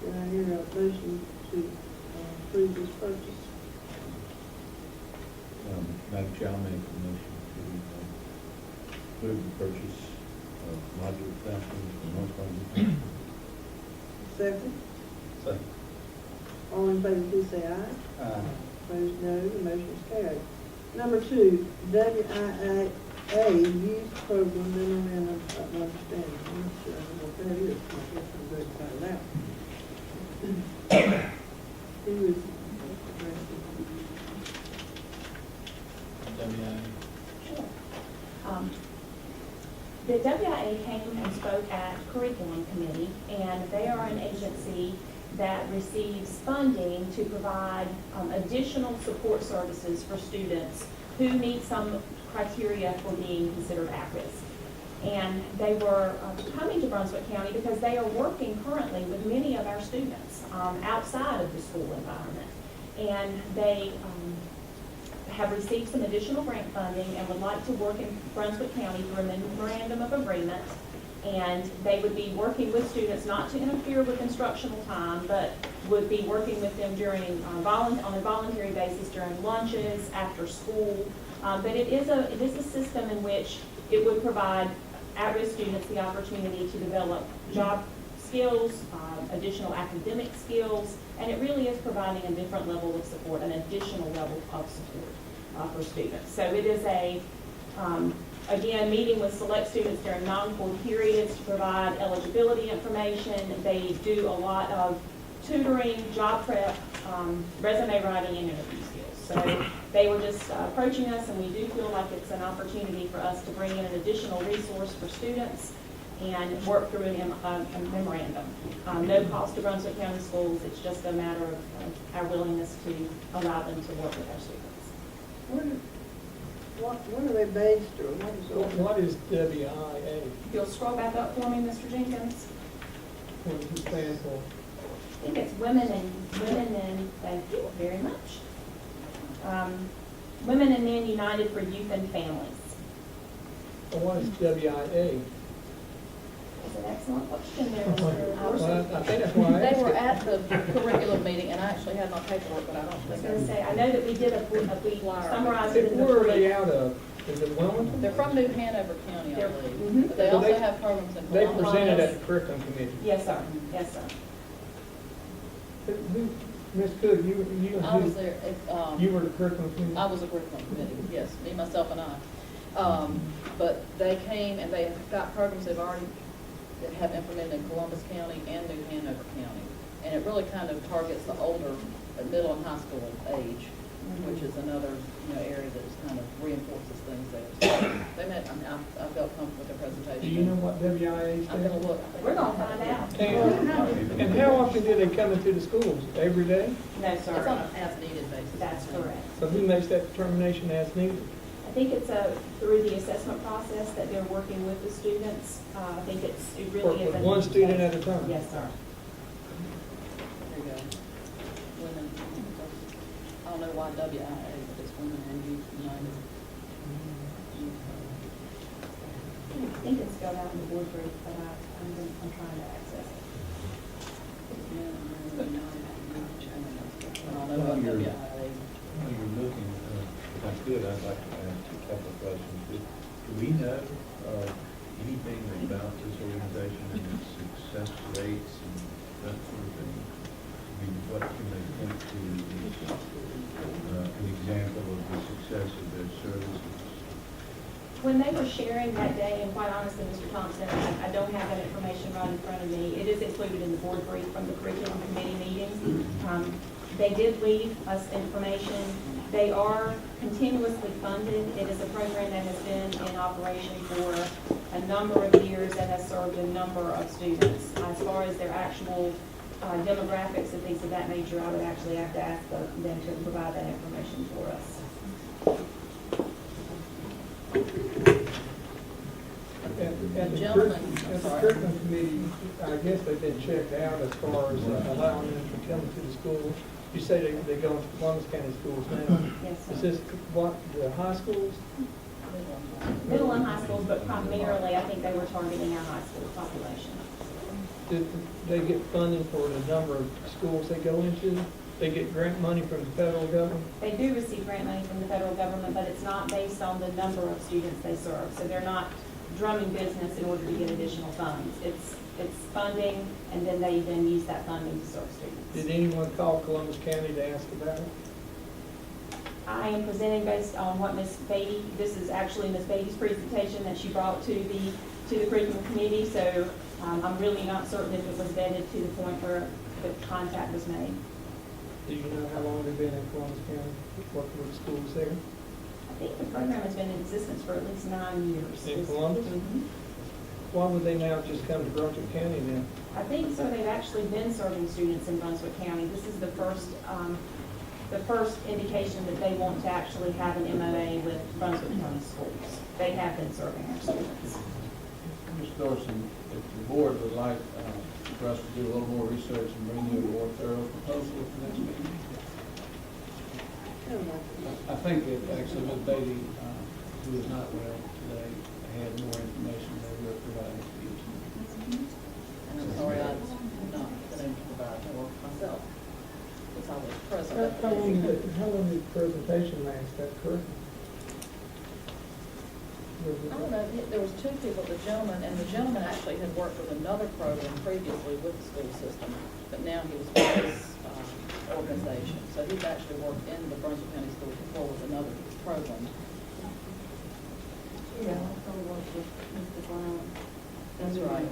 Can I hear a motion to approve this purchase? Madam Chair, I'll make a motion to approve the purchase of modular classrooms for North Brunswick. Second? Second. All in favor, please say aye. Aye. Opposed, no. The motion is carried. Number 2, WIA Youth Program Memorandum of Understanding. I'm not sure what that is. I guess I'm going to find out. Who is Sure. The WIA came and spoke at Curriculum Committee, and they are an agency that receives funding to provide additional support services for students who meet some criteria for being considered at risk. And they were coming to Brunswick County because they are working currently with many of our students outside of the school environment. And they have received some additional grant funding and would like to work in Brunswick County through a memorandum of agreement. And they would be working with students not to interfere with instructional time, but would be working with them during on a voluntary basis during lunches, after school. But it is a system in which it would provide at-risk students the opportunity to develop job skills, additional academic skills, and it really is providing a different level of support, an additional level of support for students. So it is again, meeting with select students during non-core periods to provide eligibility information. They do a lot of tutoring, job prep, resume writing, and interview skills. So they were just approaching us, and we do feel like it's an opportunity for us to bring in an additional resource for students and work through a memorandum. No cost to Brunswick County Schools. It's just a matter of our willingness to allow them to work with our students. what are they based on? What is WIA? If you'll scroll back up for me, Mr. Jenkins. What does it stand for? I think it's women and thank you very much. Women and Men United for Youth and Families. Well, what is WIA? That's an excellent question there, Mr. Well, Wilson. I think that's why I They asked were it. at the curriculum meeting, and I actually had my paperwork, but I don't I was think going to say, I know that we did we summarized it in the. Where are they out of? Is it Wilmington? they're from New Hanover County, I They're- believe. But they So also they- have programs in They Columbus. presented at the curriculum committee. Yes, sir. Yes, sir. Ms. Cook, you I was there, you were the curriculum committee? I was a curriculum committee, yes, me, myself, and I. But they came and they have got programs they've already, that have implemented in Columbus County and New Hanover County. And it really kind of targets the older, middle and high school age, which is another, area that just kind of reinforces things there. So they met, I felt comfortable with their presentation. Do you know what WIA I'm stands gonna for? look. We're going to find out. And how often do they come into the schools? Every day? No, It's on sir. an as-needed basis. That's correct. So who makes that determination as needed? I think it's through the assessment process that they're working with the students. I think it really is. With one student at a time? Yes, sir. There you go. Women, I don't know why WIA, but it's Women and Youth United. I think it's spelled out in the board brief, but I'm trying to access it. I don't know what WIA is. While you're looking, if I could, I'd like to ask a couple of questions. Do we know anything about this organization and its success rates and that sort of thing? I mean, what can they point to as an example of the success of their services? When they were sharing that day, and quite honestly, Mr. Thompson, I don't have that information right in front of me. It is included in the board brief from the curriculum committee meeting. They did leave us information. They are continuously funded. It is a program that has been in operation for a number of years and has served a number of students. As far as their actual demographics and things of that nature, I would actually have to ask them to provide that information for us. And the Gentlemen, At the sorry. curriculum committee, I guess they've been checked out as far as allowing them to come to the school. You say they go to Columbus County schools now. Yes, Is sir. this what, the high schools? Middle and high schools, but primarily, I think they were targeting our high school population. Did they get funding for the number of schools they go into? They get grant money from the federal government? They do receive grant money from the federal government, but it's not based on the number of students they serve. So they're not drumming business in order to get additional funds. It's funding, and then they then use that funding to serve students. Did anyone call Columbus County to ask about it? I am presenting based on what Ms. Beatty, this is actually Ms. Beatty's presentation that she brought to the curriculum committee, so I'm really not certain if it was vetted to the point where the contact was made. Do you know how long they've been in Columbus County, working with schools there? I think the program has been in existence for at least 9 years. In Columbus? Mhm. Why would they now just come to Brunswick County then? I think so. They've actually been serving students in Brunswick County. This is the first indication that they want to actually have an MOA with Brunswick County schools. They have been serving our students. Ms. Dorsey, if the board would like for us to do a little more research and bring you a more thorough proposal at the next meeting. I think that actually Ms. Beatty, who is not well today, had more information than we were providing to you. And I'm sorry I've not been able to provide more myself, because I was present. at the meeting. How long did the presentation last, that curriculum? I don't know, there was two people, the gentleman actually had worked with another program previously with the school system, but now he was with this organization. So he's actually worked in the Brunswick County Schools before with another program. Yeah, I probably worked with Mr. Brown. That's right.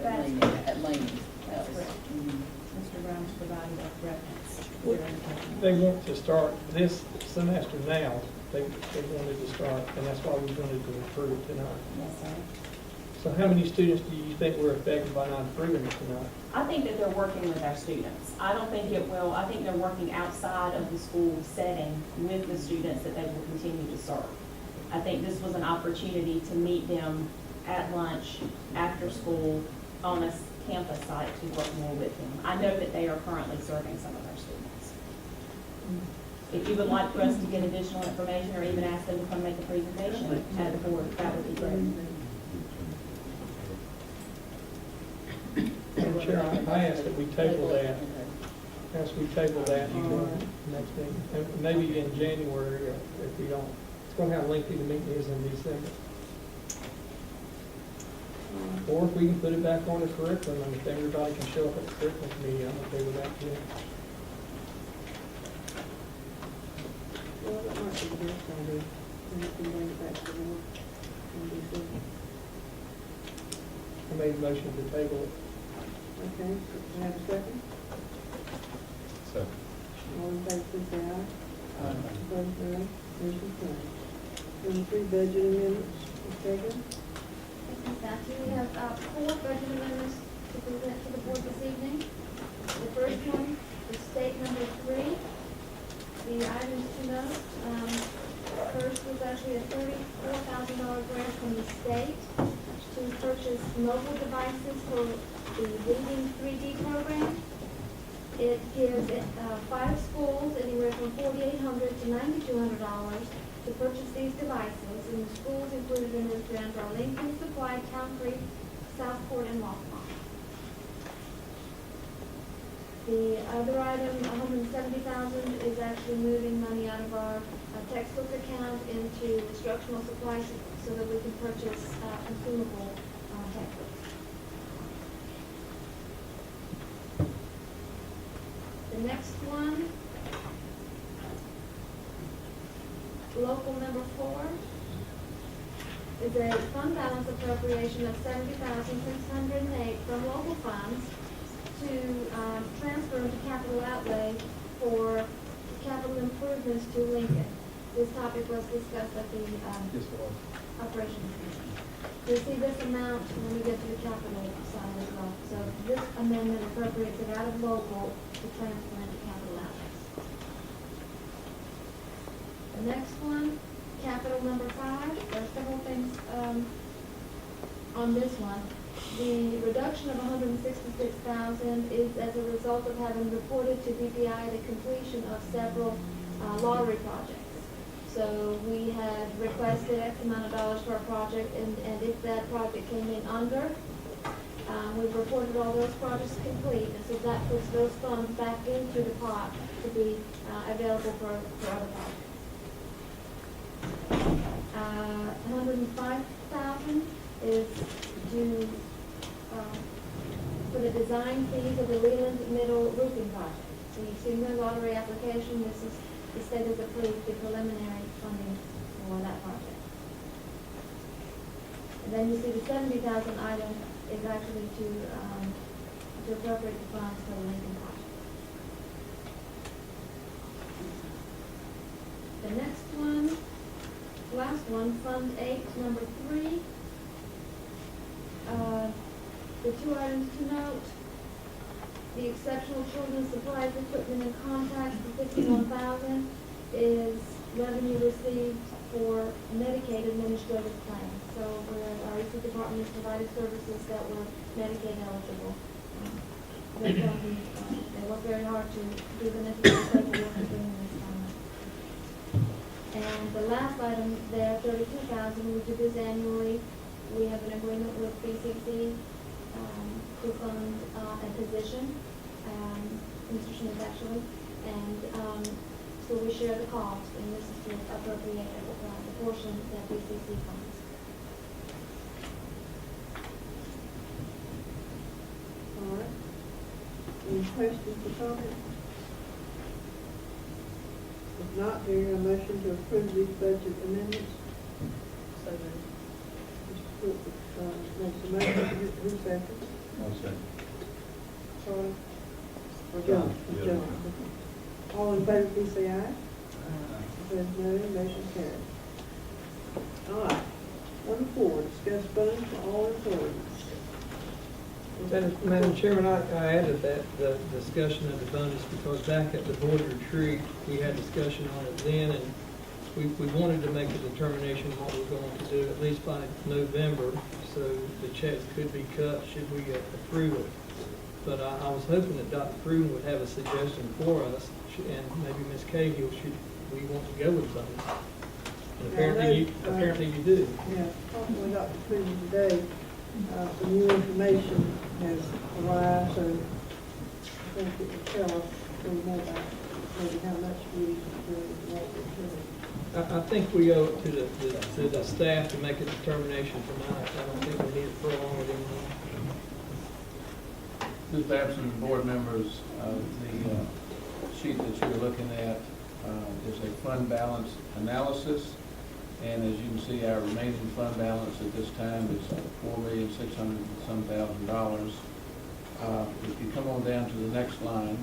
And at Laney. That's correct. Mr. Brown's provided a reference. They want to start this semester now, they wanted to start, and that's why we wanted to approve it tonight. Yes, sir. So how many students do you think were affected by not approving it tonight? I think that they're working with our students. I don't think it will, I think they're working outside of the school setting with the students that they will continue to serve. I think this was an opportunity to meet them at lunch, after school, on a campus site to work more with them. I know that they are currently serving some of our students. If you would like for us to get additional information or even ask them to come make a presentation at the board, that would be great. Madam Chair, I asked that we table that, ask we table that next meeting, and maybe in January, if we don't. It's going to have lengthy the meeting is in December. Or if we can put it back on the curriculum, and if everybody can show up at the curriculum committee, I'm okay with that too. Well, that might be the best idea, and we can bring it back to the board in December. I made a motion to table it. Okay, we have a second? Second. All in favor, please say aye. Opposed, no. Motion carried. Number 3, budget amendments, Ms. Hagan. We have 4 budget amendments to present to the board this evening. The first one is state number 3. The items to note, first was actually a $34,000 grant from the state to purchase mobile devices for the Reading 3D program. It gives 5 schools anywhere from $4,800 to $9,200 to purchase these devices, and the schools included in this grant are Lincoln, Supply, Town Creek, Southport, and Longmont. The other item, $170,000, is actually moving money out of our textbook account into instructional supplies so that we can purchase consumable textbooks. The next one, local number 4, is a fund balance appropriation of $70,608 from local funds to transfer into capital outlay for capital improvements to Lincoln. This topic was discussed at the operations committee. You'll see this amount when we get to the capital side as well. So this amendment appropriates it out of local to transfer into capital assets. The next one, capital number 5, there are several things on this one. The reduction of $166,000 is as a result of having reported to BPI the completion of several lottery projects. So we had requested X amount of dollars for a project, and if that project came in under, we've reported all those projects complete, and so that puts those funds back into the pot to be available for other projects. $105,000 is due for the design fees of the Leland Middle roofing project. So you've seen the lottery application. This is the state has approved the preliminary funding for that project. And then you see the $70,000 item is actually to appropriate the funds for the Lincoln project. The next one, last one, Fund 8, number 3. The two items to note, the exceptional children's supplies, equipment, and contacts for $51,000 is revenue received for Medicaid administrative claims. So where our EC department has provided services that were Medicaid eligible. They work very hard to do the necessary paperwork and bring this on. And the last item there, $32,000, we do this annually. We have an agreement with BCC to fund a position, Mr. Schmidt actually, and so we share the cost, and this is to appropriate the portion that BCC funds. All right. Any questions or comments? If not, do you hear a motion to approve these budget amendments? So moved. Mr. Cook, makes a motion. Who seconds? I'll second. Charlie? Or John? Yeah. John. All in favor, please say aye. Says no, motion carries. All right. Number 4, discuss funds for all employees. Madam Chairman, I added that, the discussion of the bonus, because back at the board retreat, we had discussion on it then, and we wanted to make a determination what we're going to do, at least by November, so the checks could be cut should we approve it. But I was hoping that Dr. Pruden would have a suggestion for us, and maybe Ms. Cahill, should we want to go with something? And apparently you do. Yeah, talking with Dr. Cleveland today, some new information has arrived, so I think it will tell us a little more about maybe how much we want to do. I think we owe it to the staff to make a determination tonight. I don't think we need to prolong it anymore. Just absent board members, the sheet that you're looking at is a fund balance analysis. And as you can see, our remaining fund balance at this time is $4,600,000. If you come on down to the next line,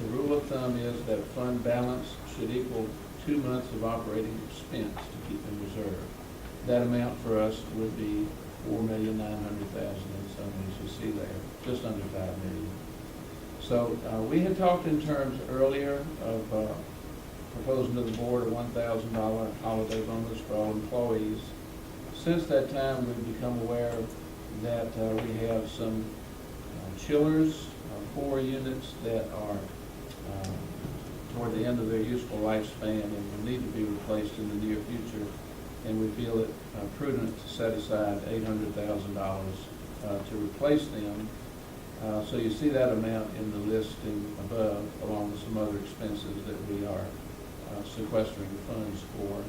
the rule of thumb is that fund balance should equal 2 months of operating expense to keep in reserve. That amount for us would be $4,900,000 in some ways, you see there, just under $5 million. So we had talked in terms earlier of proposing to the board a $1,000 holiday bonus for all employees. Since that time, we've become aware that we have some chillers, 4 units that are toward the end of their useful lifespan and will need to be replaced in the near future. And we feel it prudent to set aside $800,000 to replace them. So you see that amount in the listing above, along with some other expenses that we are sequestering funds for.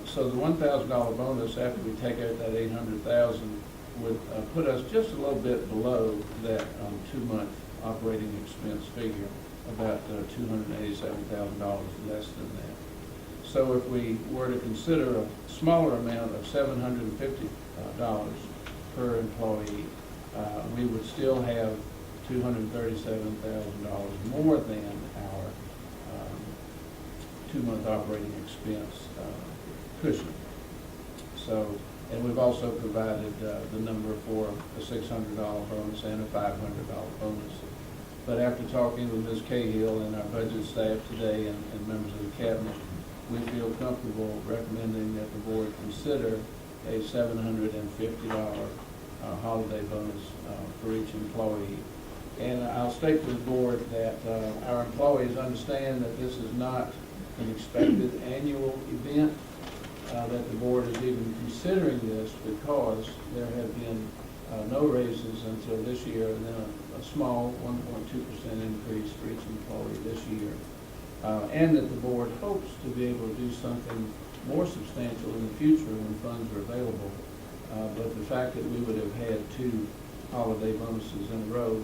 So the $1,000 bonus, after we take out that $800,000, would put us just a little bit below that 2-month operating expense figure, about $287,000 less than that. So if we were to consider a smaller amount of $750 per employee, we would still have $237,000 more than our 2-month operating expense cushion. So, and we've also provided the number for a $600 bonus and a $500 bonus. But after talking with Ms. Cahill and our budget staff today and members of the cabinet, we feel comfortable recommending that the board consider a $750 holiday bonus for each employee. And I'll state to the board that our employees understand that this is not an expected annual event, that the board is even considering this because there have been no raises until this year, and then a small 1.2% increase for each employee this year. And that the board hopes to be able to do something more substantial in the future when funds are available. But the fact that we would have had 2 holiday bonuses in a row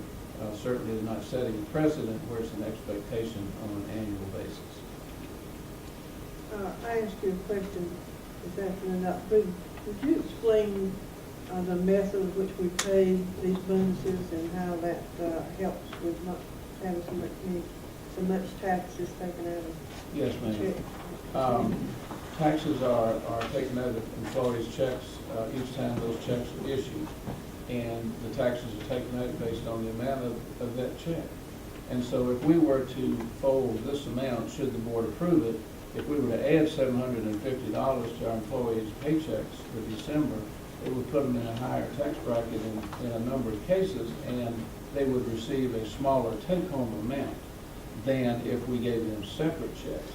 certainly is not setting a precedent where it's an expectation on an annual basis. I asked you a question this afternoon. Would you explain the method in which we pay these bonuses and how that helps with not having so much taxes taken out of Yes, the ma'am. check? Taxes are taken out of employees' checks each time those checks are issued. And the taxes are taken out based on the amount of that check. And so if we were to fold this amount, should the board approve it, if we were to add $750 to our employees' paychecks for December, it would put them in a higher tax bracket in a number of cases, and they would receive a smaller take-home amount than if we gave them separate checks.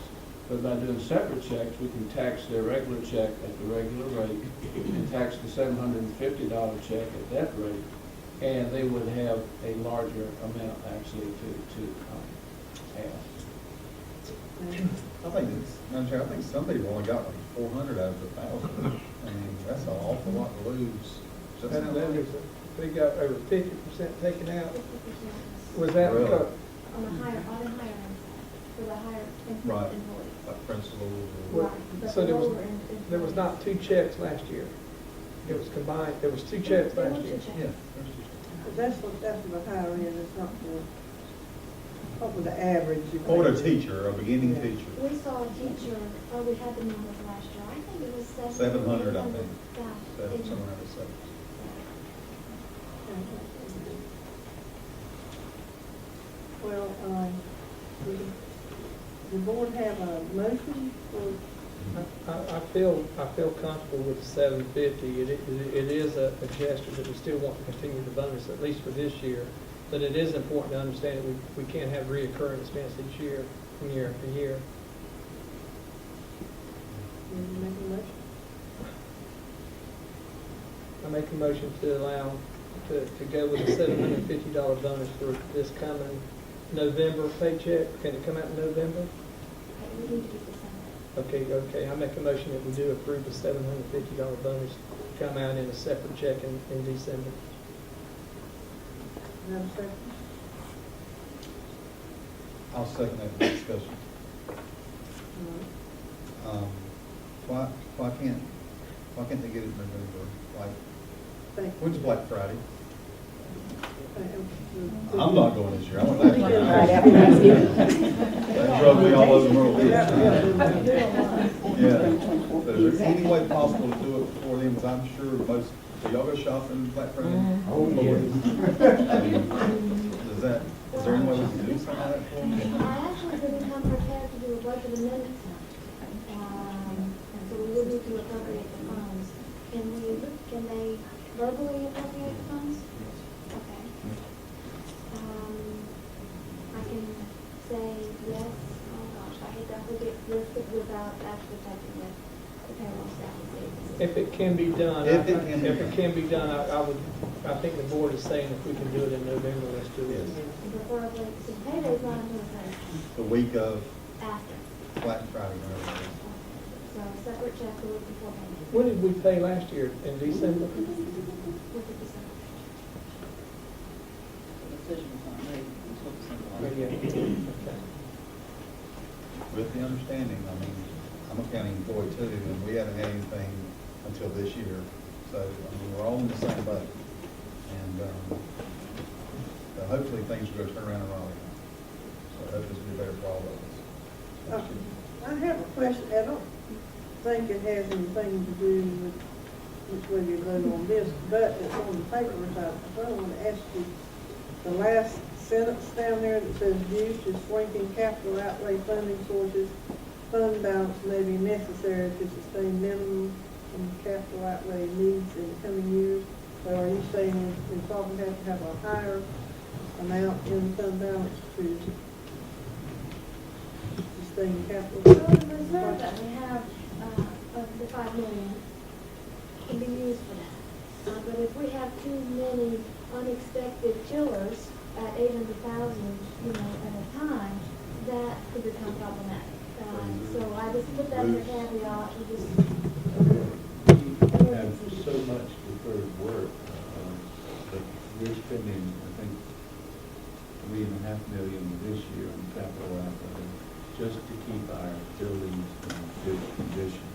But by doing separate checks, we can tax their regular check at the regular rate and tax the $750 check at that rate, and they would have a larger amount actually to have. I think some people only got like 400 out of 1,000. I mean, that's an awful lot to lose. Does that sound right? We got over 50% taken out. 50%. Was that Really? because? On the higher end side, for the higher Right. employees. Like principals or? Well, Right, but so the there was, lower end there was not 2 checks last year. It was combined, there was 2 checks There last were 2 year. checks. Yeah. But that's for the higher end, it's not for the average. Or a teacher, a beginning Yeah. teacher. We saw a teacher, we had the numbers last year, I think it was 700, I think. Yeah. Somewhere around 7. Well, does the board have a motion for? I feel comfortable with the 750. It is a gesture that we still want to continue the bonus, at least for this year. But it is important to understand that we can't have reoccurring expense each year, from year after year. Will you make a motion? I make a motion to allow, to go with a $750 bonus for this coming November paycheck. Can it come out in November? Okay, we need to do December. Okay, I make a motion that we do approve the $750 bonus to come out in a separate check in December. Do you have a second? I'll second that discussion. Why can't they get it in November? Like, Thank when's Black Friday? you. I'm not going this year. I went last year. That drove me all over the world. Yeah. But is there any way possible to do it before then? Because I'm sure most, do y'all go shopping Black Friday? Oh, yes. Is there any way we can do something like that for them? I actually didn't come prepared to do a budget amendment tonight. And so we will need to appropriate the funds. Can they verbally appropriate the funds? Okay. I can say yes, oh gosh, I hate that, we get listed without actually checking with the payroll staff and see. If it can be done, If it can be done. I think the board is saying if we can do it in November, let's do it. Yes. Preferably, so payday's not until Thursday, The week of after. Black Friday, whatever it is. So separate check the week before payday. When did we pay last year? In December? With the December. The decision was not made until December. Okay. With the understanding, I mean, I'm a county employee too, and we haven't had anything until this year. So, I mean, we're all in the same boat. And so hopefully things will go turn around in Raleigh. So hopefully it's going to be better for all of us. I have a question. I don't think it has anything to do with which way you vote on this, but it's on the paper. So I want to ask you, the last sentence down there that says due to shrinking capital outlay funding sources, fund balance may be necessary to sustain minimum capital outlay needs in the coming years. So are you saying we probably have to have a higher amount in fund balance to sustain capital? So the reserve that we have, of the 5 million can be used for that. But if we have too many unexpected chillers at 800,000, at a time, that could become problematic. So I just put that in the caveat, we just. We have so much deferred work, that we're spending, I think, $3.5 million this year on capital outlay, just to keep our buildings in good condition,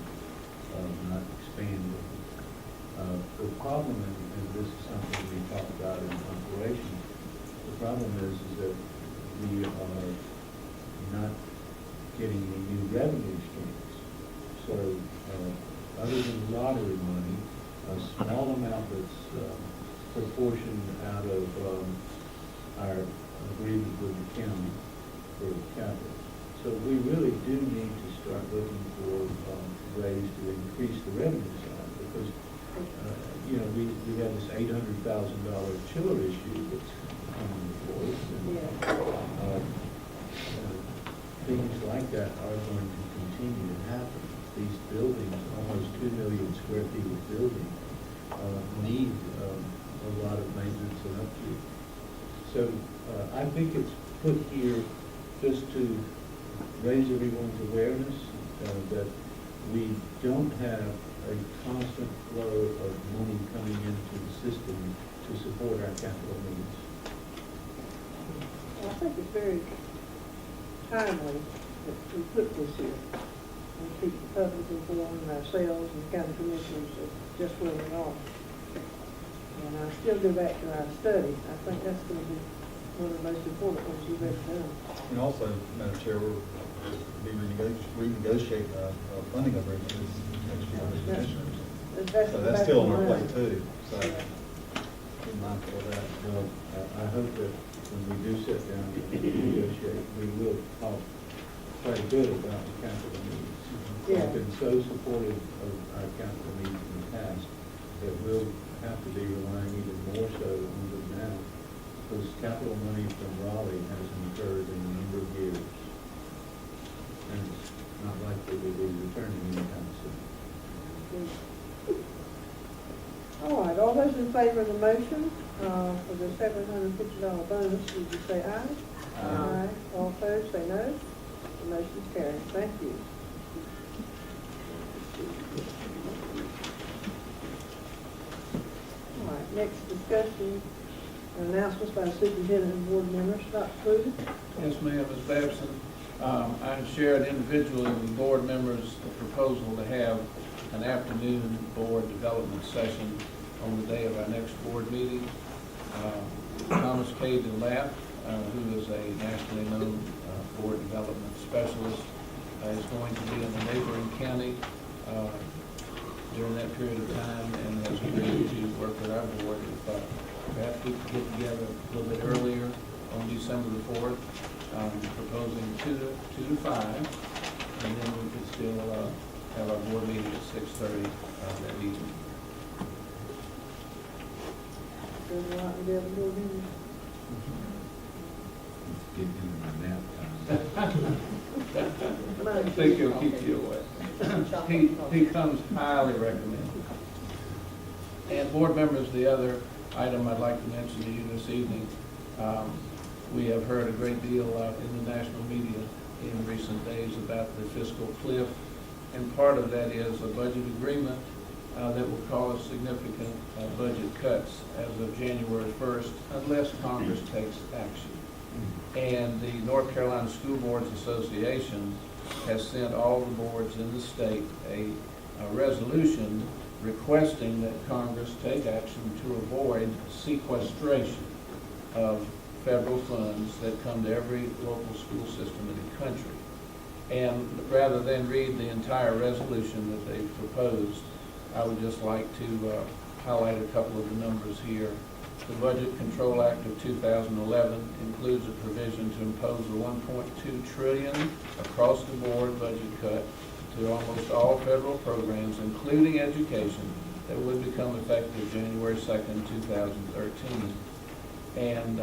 not expanding. The problem, and this is something we talked about in operations, the problem is that we are not getting any new revenue streams. So, other than lottery money, a small amount that's proportioned out of our agreement with the county for capital. So we really do need to start looking for ways to increase the revenue side, because we have this $800,000 chiller issue that's coming before us, and things like that are going to continue to happen. These buildings, almost 2 million square feet of building, need a lot of maintenance and upkeep. So I think it's put here just to raise everyone's awareness that we don't have a constant flow of money coming into the system to support our capital needs. Well, I think it's very timely that we put this here and keep the public informed and ourselves and the county commissioners of just where we are. And I still go back to our study. I think that's going to be one of the most important ones you've ever done. And also, Madam Chair, we'll be renegotiating our funding arrangements next year with the commissioners. So that's still on our plate too, so be mindful of that. Well, I hope that when we do sit down and negotiate, we will talk quite a bit about the capital needs. Yeah. We've been so supportive of our capital needs in the past that we'll have to be relying even more so on them now, because capital money from Raleigh has incurred in a number of years, and it's not likely to be returning anytime soon. All right, all those in favor of the motion for the $750 bonus, would you say aye? Aye. All opposed, say no. The motion's carried. Thank you. All right, next discussion, announcements by the superintendent and board members. Dr. Clute? Yes, ma'am, Ms. Babson. I shared individually with board members the proposal to have an afternoon board development session on the day of our next board meeting. Thomas K. DeLapp, who is a nationally known board development specialist, is going to be in the neighboring county during that period of time, and has agreed to work with our board. If perhaps we could get together a little bit earlier on December the 4th, proposing 2 to 5, and then we could still have our board meeting at 6:30 that evening. Does a lot of the other board members? Give him a nap time. I think he'll keep you away. He comes highly recommended. And board members, the other item I'd like to mention to you this evening, we have heard a great deal in the national media in recent days about the fiscal cliff, and part of that is a budget agreement that will cause significant budget cuts as of January 1st unless Congress takes action. And the North Carolina School Boards Association has sent all the boards in the state a resolution requesting that Congress take action to avoid sequestration of federal funds that come to every local school system in the country. And rather than read the entire resolution that they've proposed, I would just like to highlight a couple of the numbers here. The Budget Control Act of 2011 includes a provision to impose a $1.2 trillion across-the-board budget cut to almost all federal programs, including education, that would become effective January 2nd, 2013. And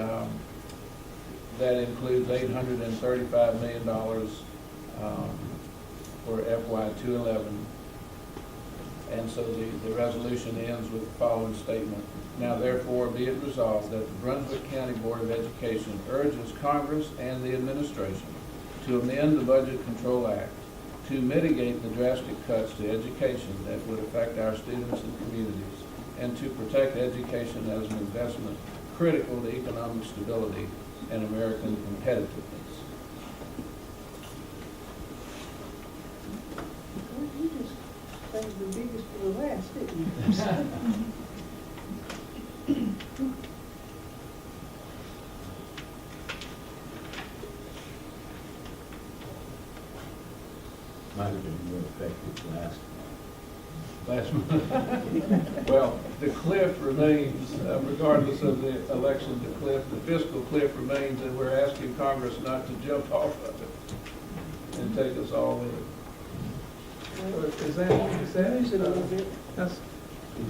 that includes $835 million for FY 2011. And so the resolution ends with the following statement. Now therefore be it resolved that the Brunswick County Board of Education urges Congress and the administration to amend the Budget Control Act to mitigate the drastic cuts to education that would affect our students and communities, and to protect education as an investment critical to economic stability and American competitiveness. Well, you just saved the biggest for the last, didn't you? Might have been more effective last month. Well, the cliff remains, regardless of the election, the fiscal cliff remains, and we're asking Congress not to jump off of it and take us all with it. Is that, that's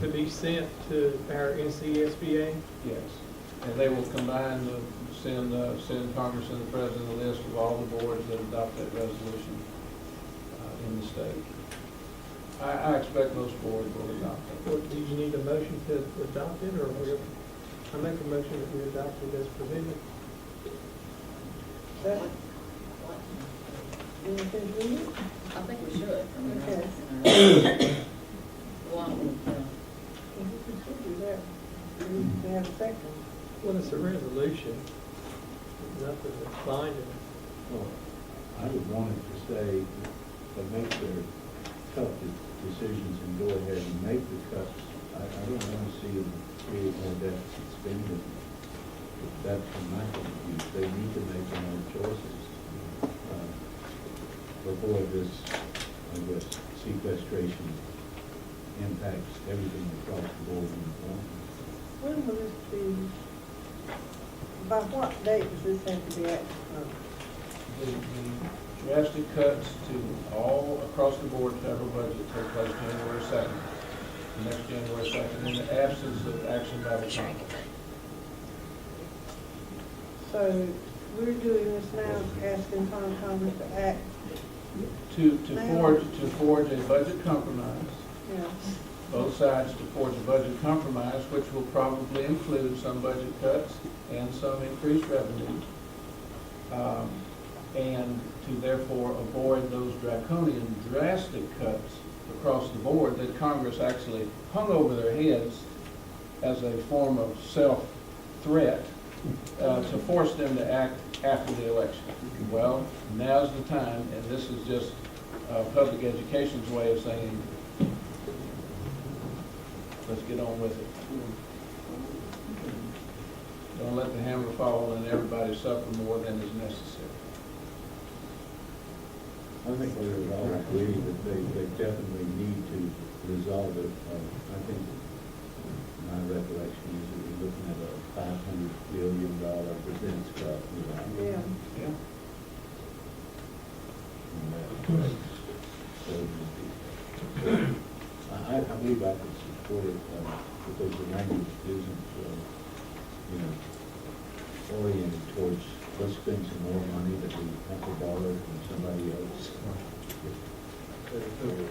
to be sent to our NCSBA? Yes, and they will combine send Congress and the President a list of all the boards that adopt that resolution in the state. I expect most boards will adopt it. Well, do you need a motion to adopt it, or I make a motion that we adopt it as presented? Second. You want to finish reading it? I think we should. I mean, Okay. well, Well, you can still do that. You need to have a second. Well, it's a resolution, nothing that's binding. Well, I would want it to say that make their tough decisions and go ahead and make the cuts. I don't want to see them create more deficit spending. That's from my point of view. They need to make their own choices before this, I guess, sequestration impacts everything across the board. When will this be, by what date does this have to be acted on? The drastic cuts to all across the board federal budget take place January 2nd, the next January 2nd, in the absence of action by the Congress. So we're doing this now, asking Congress to act. To forge a budget compromise. Yeah. Both sides to forge a budget compromise, which will probably include some budget cuts and some increased revenue. And to therefore avoid those draconian, drastic cuts across the board that Congress actually hung over their heads as a form of self-threat to force them to act after the election. Well, now's the time, and this is just public education's way of saying, let's get on with it. Don't let the hammer fall and everybody suffer more than is necessary. I think we would all agree that they definitely need to resolve it. I think my recollection is that we're looking at a $500 billion defense cut. Yeah. Yeah. I believe I can support it because the language isn't, oriented towards let's spend some more money that we have to borrow from somebody else.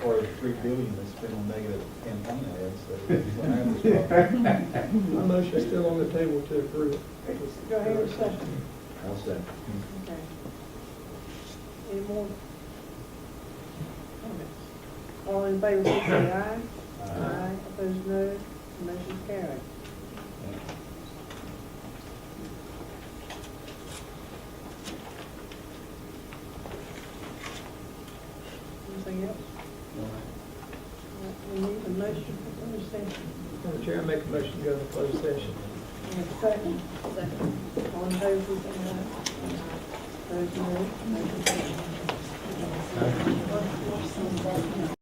Or $3 billion that's spent on negative campaign ads. My motion is still on the table to approve. Go ahead and second. I'll second. Okay. Any more comments? All in favor, please say aye. Aye. Opposed, no. Motion carried. Anything else? We need a motion for closed session. Madam Chair, I make a motion to go into closed session. We have a second. Second. All in favor, please say aye. Opposed, no. Motion carried. Workforce and that,